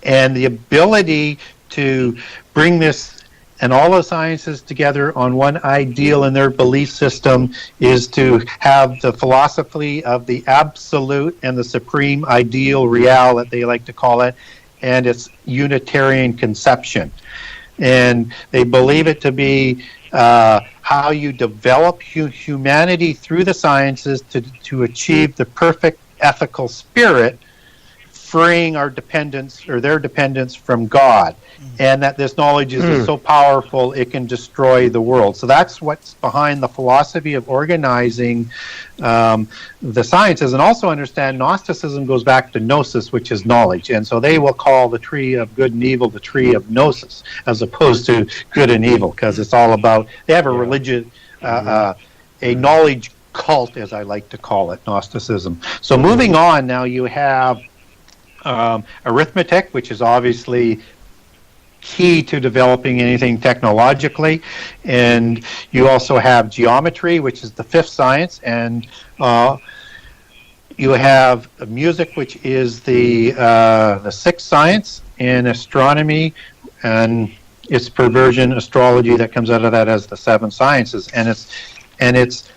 S3: And the ability to bring this and all the sciences together on one ideal in their belief system is to have the philosophy of the absolute and the supreme ideal real, that they like to call it, and its Unitarian conception. and they believe it to be how you develop humanity through the sciences to achieve the perfect ethical spirit, freeing our dependence or their dependence from God, and that this knowledge is so powerful it can destroy the world. So that's what's behind the philosophy of organizing the sciences. And also understand Gnosticism goes back to gnosis, which is knowledge, and so they will call the tree of good and evil the tree of gnosis, as opposed to good and evil, because it's all about, they have a religion, a knowledge cult, as I like to call it, Gnosticism. So moving on, now you have arithmetic, which is obviously key to developing anything technologically, and you also have geometry, which is the fifth science, and you have music, which is the sixth science, and astronomy and its perversion, astrology, that comes out of that as the seven sciences, and it's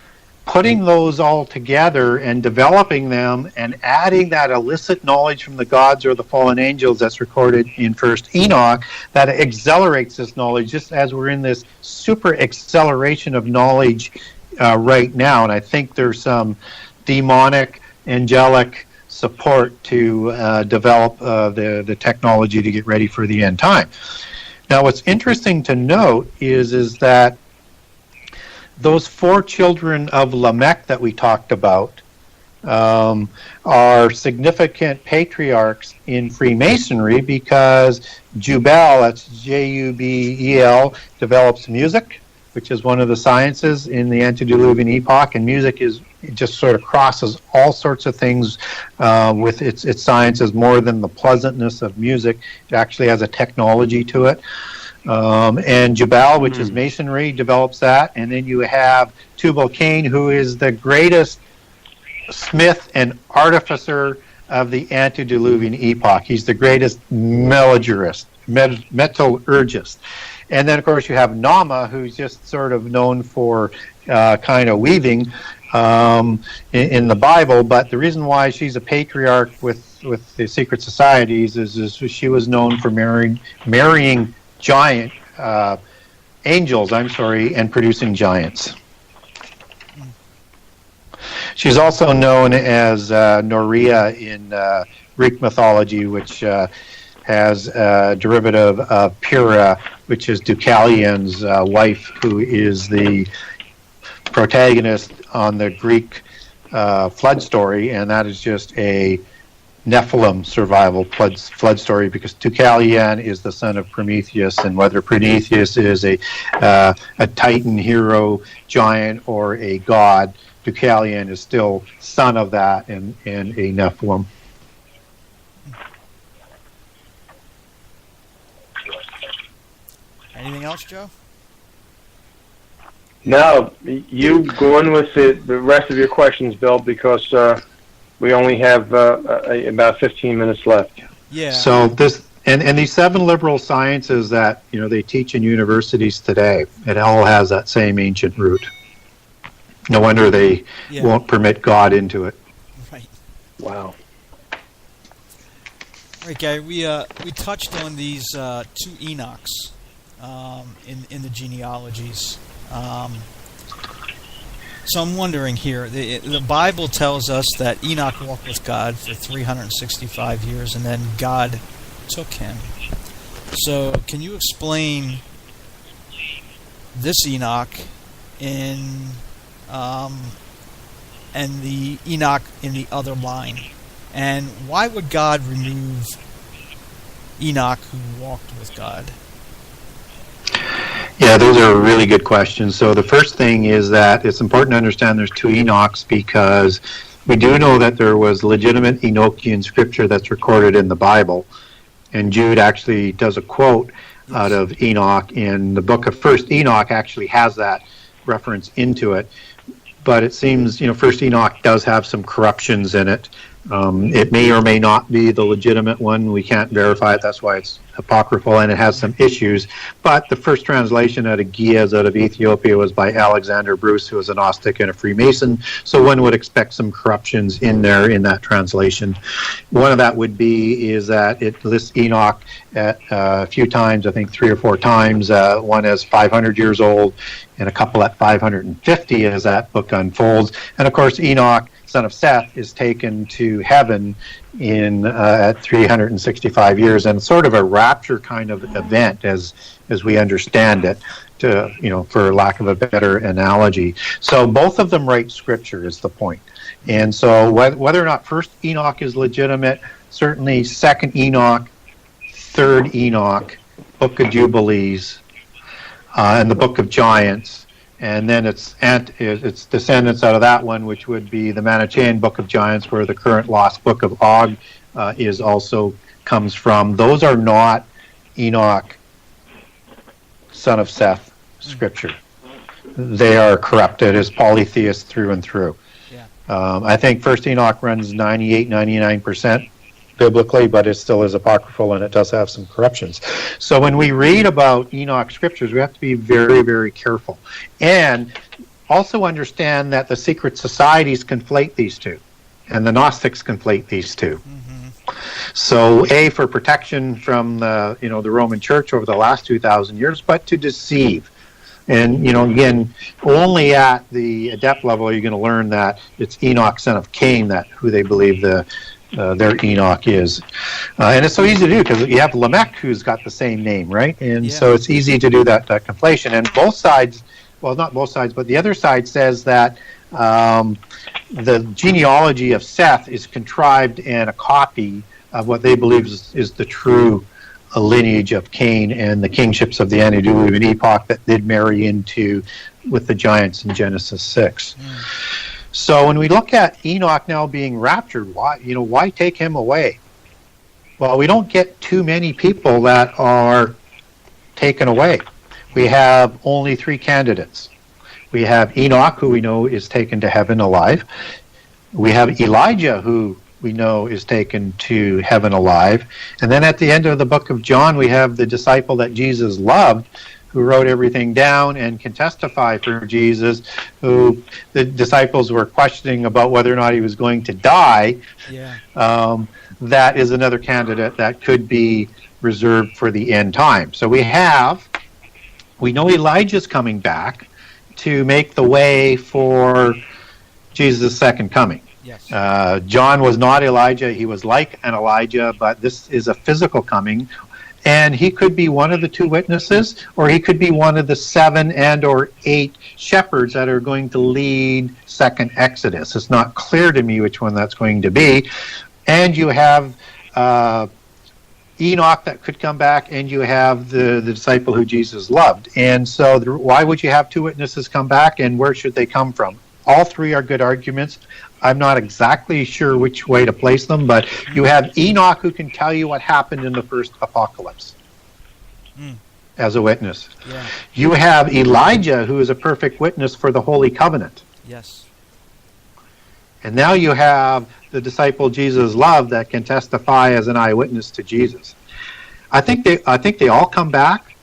S3: putting those all together and developing them and adding that illicit knowledge from the gods or the fallen angels that's recorded in First Enoch that accelerates this knowledge, just as we're in this super acceleration of knowledge right now. And I think there's some demonic, angelic support to develop the technology to get ready for the end time. Now, what's interesting to note is that those four children of Lamech that we talked about are significant patriarchs in Freemasonry, because Jubal, that's Jubel, develops music, which is one of the sciences in the antediluvian epoch, and music is, it just sort of crosses all sorts of things with its sciences more than the pleasantness of music. It actually has a technology to it. And Jubal, which is Masonry, develops that. And then you have Tubal-Cain, who is the greatest smith and artificer of the antediluvian epoch. He's the greatest metallurgist. And then, of course, you have Nama, who's just sort of known for kind of weaving in the Bible. But the reason why she's a patriarch with the secret societies is she was known for marrying giant angels, and producing giants. She's also known as Norea in Greek mythology, which has a derivative of Pyrrha, which is Deucalion's wife, who is the protagonist on the Greek flood story, and that is just a Nephilim survival flood story, because Deucalion is the son of Prometheus, and whether Prometheus is a Titan hero giant or a god, Deucalion is still son of that and a Nephilim.
S1: Anything else, Joe?
S2: No, you go on with the rest of your questions, Bill, because we only have about 15 minutes left.
S1: Yeah.
S3: So this and these seven liberal sciences that they teach in universities today, it all has that same ancient root. No wonder they won't permit God into it.
S1: Right.
S2: Wow.
S1: All right, Gary. We touched on these two Enochs in the genealogies. So I'm wondering here, the Bible tells us that Enoch walked with God for 365 years, and then God took him. So can you explain this Enoch and the Enoch in the other line? And why would God remove Enoch who walked with God?
S3: Yeah, those are really good questions. So the first thing is that it's important to understand there's two Enochs, because we do know that there was legitimate Enochian scripture that's recorded in the Bible. And Jude actually does a quote out of Enoch in the book of First Enoch, actually has that reference into it. But it seems, First Enoch does have some corruptions in it. It may or may not be the legitimate one. We can't verify it. That's why it's apocryphal, and it has some issues. But the first translation out of Giaz out of Ethiopia was by Alexander Bruce, who was a Gnostic and a Freemason. So one would expect some corruptions in there in that translation. One of that would be is that it lists Enoch at a few times, I think 3 or 4 times, one as 500 years old and a couple at 550 as that book unfolds. And of course, Enoch, son of Seth, is taken to heaven at 365 years, and sort of a rapture kind of event as we understand it, for lack of a better analogy. So both of them write scripture is the point. And so whether or not first Enoch is legitimate, certainly second Enoch, third Enoch, Book of Jubilees, and the Book of Giants, and then its descendants out of that one, which would be the Manichaean Book of Giants, where the current lost Book of Og comes from. Those are not Enoch, son of Seth, scripture. They are corrupted as polytheists through and through.
S1: Yeah.
S3: I think First Enoch runs 99% biblically, but it still is apocryphal, and it does have some corruptions. So when we read about Enoch scriptures, we have to be very, very careful. And also understand that the secret societies conflate these two, and the Gnostics conflate these two. Mm-hmm. So, for protection from the Roman Church over the last 2,000 years, but to deceive. And, again, only at the adept level are you going to learn that it's Enoch, son of Cain, who they believe their Enoch is. And it's so easy to do because you have Lamech, who's got the same name, right? And so it's easy to do that conflation. And both sides, well, not both sides, but the other side says that the genealogy of Seth is contrived and a copy of what they believe is the true lineage of Cain and the kingships of the antediluvian epoch that did marry into with the giants in Genesis 6. So when we look at Enoch now being raptured, why take him away? Well, we don't get too many people that are taken away. We have only 3 candidates. We have Enoch, who we know is taken to heaven alive. We have Elijah, who we know is taken to heaven alive. And then at the end of the book of John, we have the disciple that Jesus loved, who wrote everything down and can testify for Jesus, who the disciples were questioning about whether or not he was going to die. That is another candidate that could be reserved for the end time. So we know Elijah's coming back to make the way for Jesus' second coming.
S1: Yes.
S3: John was not Elijah. He was like an Elijah, but this is a physical coming. And he could be one of the 2 witnesses, or he could be one of the 7 and or 8 shepherds that are going to lead second Exodus. It's not clear to me which one that's going to be. And you have Enoch that could come back, and you have the disciple who Jesus loved. And so why would you have 2 witnesses come back, and where should they come from? All 3 are good arguments. I'm not exactly sure which way to place them, but you have Enoch, who can tell you what happened in the first apocalypse as a witness.
S1: Yeah.
S3: You have Elijah, who is a perfect witness for the Holy Covenant.
S1: Yes.
S3: And now you have the disciple Jesus loved that can testify as an eyewitness to Jesus. I think they all come back,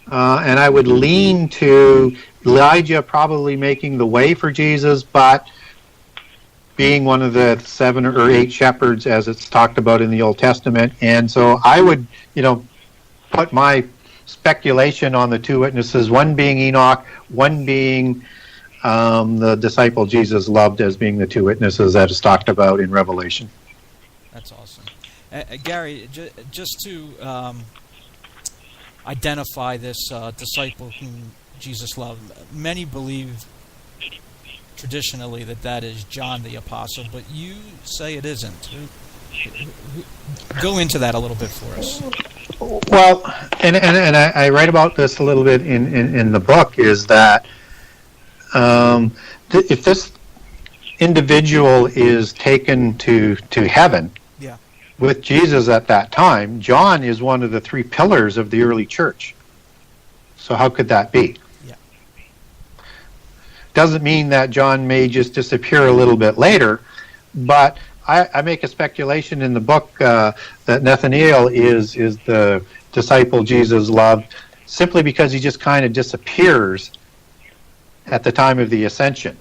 S3: and I would lean to Elijah probably making the way for Jesus, but being one of the 7 or 8 shepherds as it's talked about in the Old Testament. And so I would, put my speculation on the 2 witnesses, one being Enoch, one being the disciple Jesus loved as being the 2 witnesses that is talked about in Revelation.
S1: That's awesome. Gary, just to identify this disciple whom Jesus loved, many believe traditionally that is John the Apostle, but you say it isn't. Go into that a little bit for us.
S3: Well, and I write about this a little bit in the book, is that if this individual is taken to heaven with Jesus at that time, John is one of the 3 pillars of the early church. So how could that be? Doesn't mean that John may just disappear a little bit later, but I make a speculation in the book that Nathaniel is the disciple Jesus loved, simply because he just kind of disappears at the time of the ascension.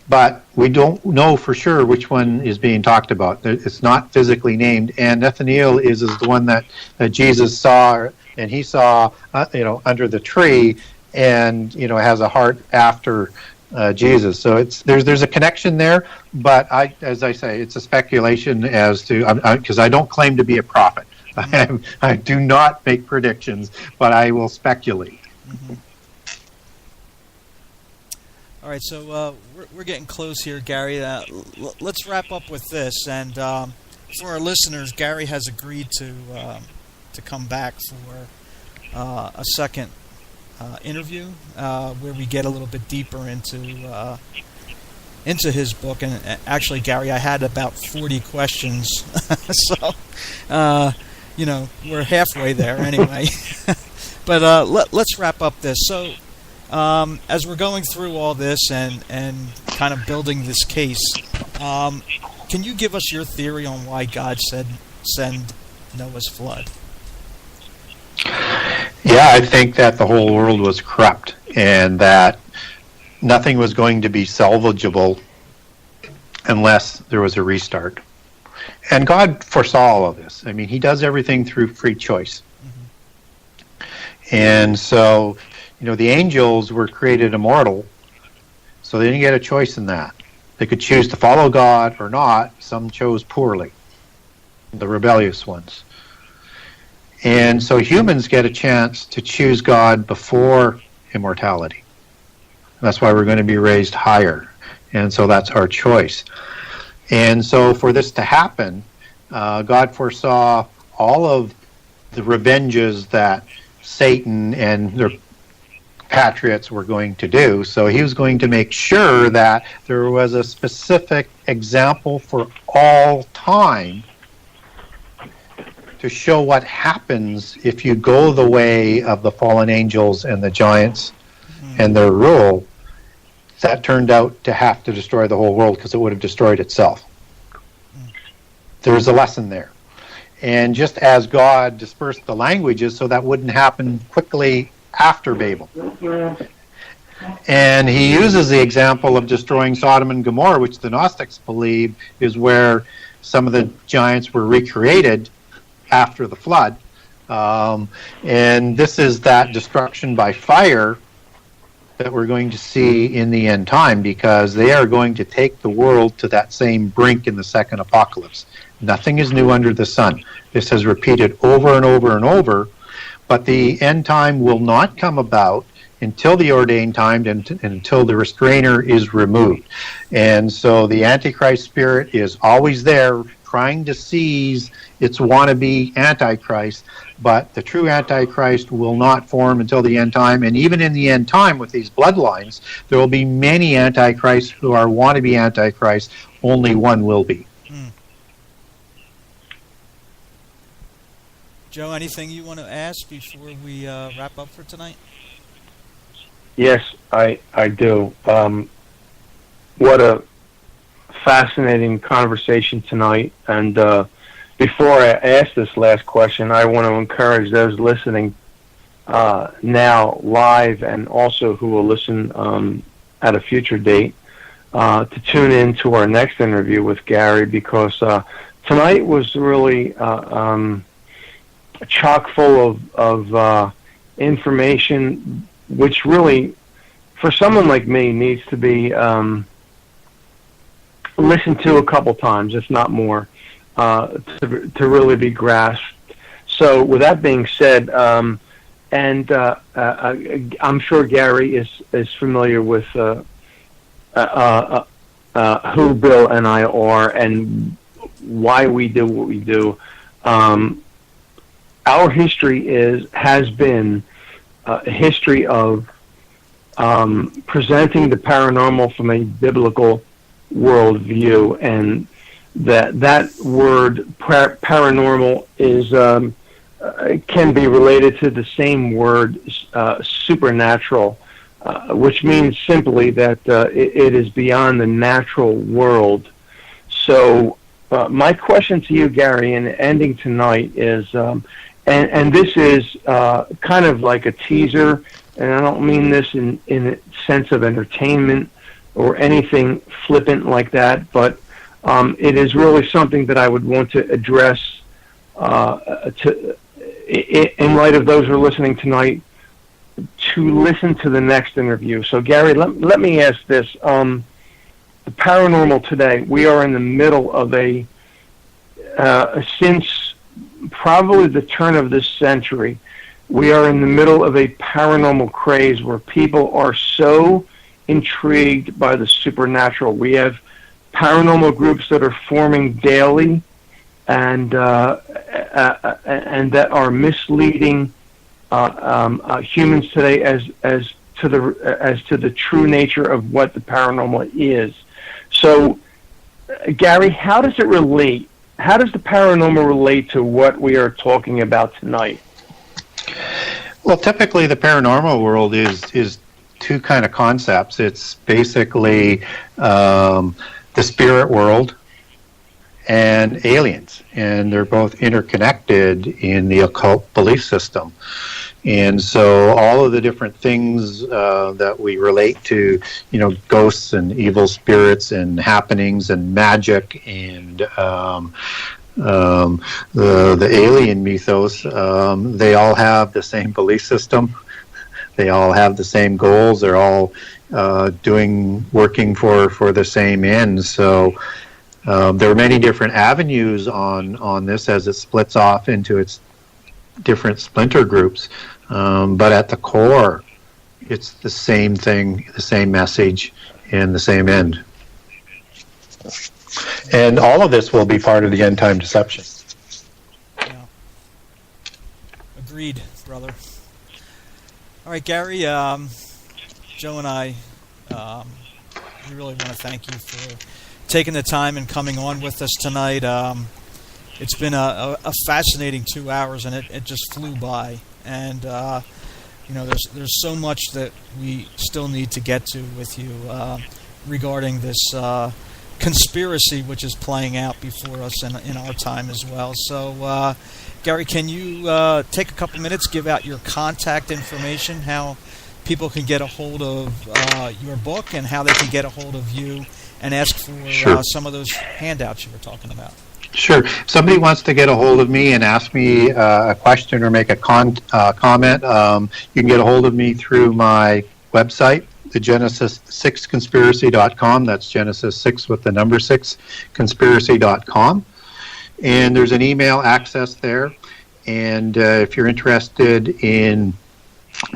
S3: But we don't know for sure which one is being talked about. It's not physically named, and Nathaniel is the one that Jesus saw, and he saw, under the tree, and has a heart after Jesus. So there's a connection there, but as I say, it's a speculation as to, because I don't claim to be a prophet. I do not make predictions, but I will speculate.
S1: Mm-hmm. All right, so we're getting close here, Gary. Let's wrap up with this. And for our listeners, Gary has agreed to come back for a second interview where we get a little bit deeper into his book. And actually, Gary, I had about 40 questions, so we're halfway there anyway. But let's wrap up this. So. As we're going through all this and kind of building this case, can you give us your theory on why God said send Noah's flood?
S3: Yeah, I think that the whole world was corrupt and that nothing was going to be salvageable unless there was a restart. And God foresaw all of this. I mean, he does everything through free choice. Mm-hmm. And so... the angels were created immortal, so they didn't get a choice in that. They could choose to follow God or not. Some chose poorly, the rebellious ones. And so humans get a chance to choose God before immortality. That's why we're going to be raised higher. And so that's our choice. And so for this to happen, God foresaw all of the revenges that Satan and their patriots were going to do. So he was going to make sure that there was a specific example for all time to show what happens if you go the way of the fallen angels and the giants and their rule. That turned out to have to destroy the whole world because it would have destroyed itself. There was a lesson there. And just as God dispersed the languages so that wouldn't happen quickly after Babel. And he uses the example of destroying Sodom and Gomorrah, which the Gnostics believe is where some of the giants were recreated after the flood. And this is that destruction by fire that we're going to see in the end time, because they are going to take the world to that same brink in the second apocalypse. Nothing is new under the sun. This has repeated over and over and over. But the end time will not come about until the ordained time and until the restrainer is removed. And so the Antichrist spirit is always there trying to seize its wannabe Antichrist, but the true Antichrist will not form until the end time. And even in the end time with these bloodlines, there will be many Antichrists who are wannabe Antichrists. Only one will be.
S1: Joe, anything you want to ask before we wrap up for tonight?
S2: Yes, I do. What a fascinating conversation tonight. And before I ask this last question, I want to encourage those listening now live and also who will listen at a future date to tune in to our next interview with Gary, because tonight was really chock full of information, which really, for someone like me, needs to be listened to a couple times, if not more, to really be grasped. So with that being said, and I'm sure Gary is familiar with who Bill and I are and why we do what we do. Our history has been a history of presenting the paranormal from a biblical worldview, and that word paranormal is can be related to the same word supernatural, which means simply that it is beyond the natural world. So my question to you, Gary, in ending tonight is, and this is kind of like a teaser, and I don't mean this in a sense of entertainment or anything flippant like that, but it is really something that I would want to address in light of those who are listening tonight, to listen to the next interview. So, Gary, let me ask this. The paranormal today, we are in the middle of since probably the turn of this century, we are in the middle of a paranormal craze where people are so intrigued by the supernatural. We have paranormal groups that are forming daily and that are misleading humans today as to the true nature of what the paranormal is. So, Gary, how does it relate? How does the paranormal relate to what we are talking about tonight?
S3: Well, typically the paranormal world is two kind of concepts. It's basically the spirit world and aliens, and they're both interconnected in the occult belief system. And so all of the different things that we relate to, ghosts and evil spirits and happenings and magic and the alien mythos, they all have the same belief system. They all have the same goals. They're all working for the same end. So there are many different avenues on this as it splits off into its different splinter groups. But at the core, it's the same thing, the same message, and the same end. And all of this will be part of the end time deception.
S1: Yeah. Agreed, brother. All right, Gary, Joe and I, we really want to thank you for taking the time and coming on with us tonight. It's been a fascinating 2 hours, and it just flew by. And there's so much that we still need to get to with you regarding this conspiracy which is playing out before us in our time as well. So, Gary, can you take a couple minutes, give out your contact information, how people can get a hold of your book, and how they can get a hold of you and ask for some of those handouts you were talking about?
S3: Sure. If somebody wants to get a hold of me and ask me a question or make a comment, you can get a hold of me through my website, the Genesis6conspiracy.com. That's Genesis 6 with the number 6, conspiracy.com. And there's an email access there. And if you're interested in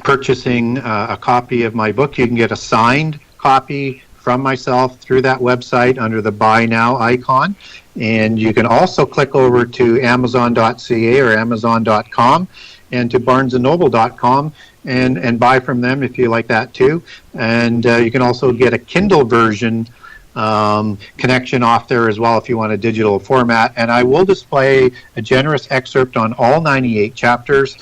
S3: purchasing a copy of my book, you can get a signed copy from myself through that website under the Buy Now icon. And you can also click over to Amazon.ca or Amazon.com and to BarnesandNoble.com and buy from them if you like that too. And you can also get a Kindle version connection off there as well if you want a digital format. And I will display a generous excerpt on all 98 chapters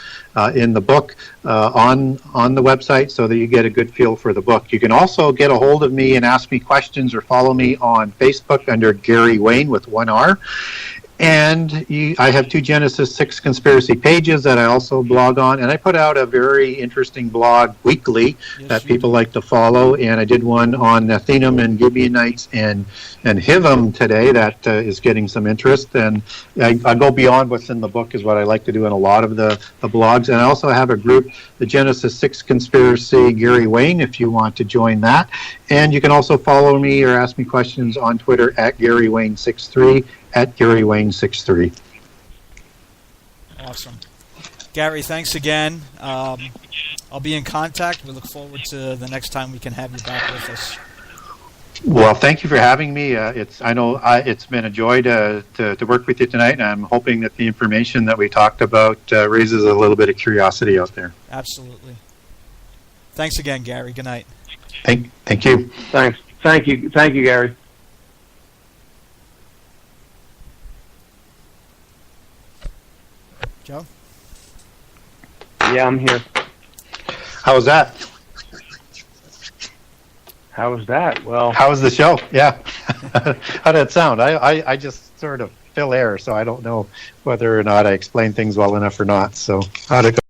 S3: in the book on the website so that you get a good feel for the book. You can also get a hold of me and ask me questions or follow me on Facebook under Gary Wayne with 1 R. And I have 2 Genesis 6 conspiracy pages that I also blog on, and I put out a very interesting blog weekly that people like to follow. And I did one on Nethinim and Gibeonites and Hivim today that is getting some interest. And I go beyond what's in the book is what I like to do in a lot of the blogs. And I also have a group, the Genesis 6 Conspiracy Gary Wayne, if you want to join that. And you can also follow me or ask me questions on Twitter at Gary Wayne 63. At Gary Wayne 63.
S1: Awesome. Gary, thanks again. I'll be in contact. We look forward to the next time we can have you back with us.
S3: Well, thank you for having me. It's been a joy to work with you tonight, and I'm hoping that the information that we talked about raises a little bit of curiosity out there.
S1: Absolutely. Thanks again, Gary. Good night.
S3: Thank you.
S2: Thanks. Thank you, Gary.
S1: Joe?
S2: Yeah, I'm here.
S3: How was that?
S2: How was that? Well,
S3: How was the show? Yeah. How did it sound? I just sort of fill air, so I don't know whether or not I explained things well enough or not. So how did it go?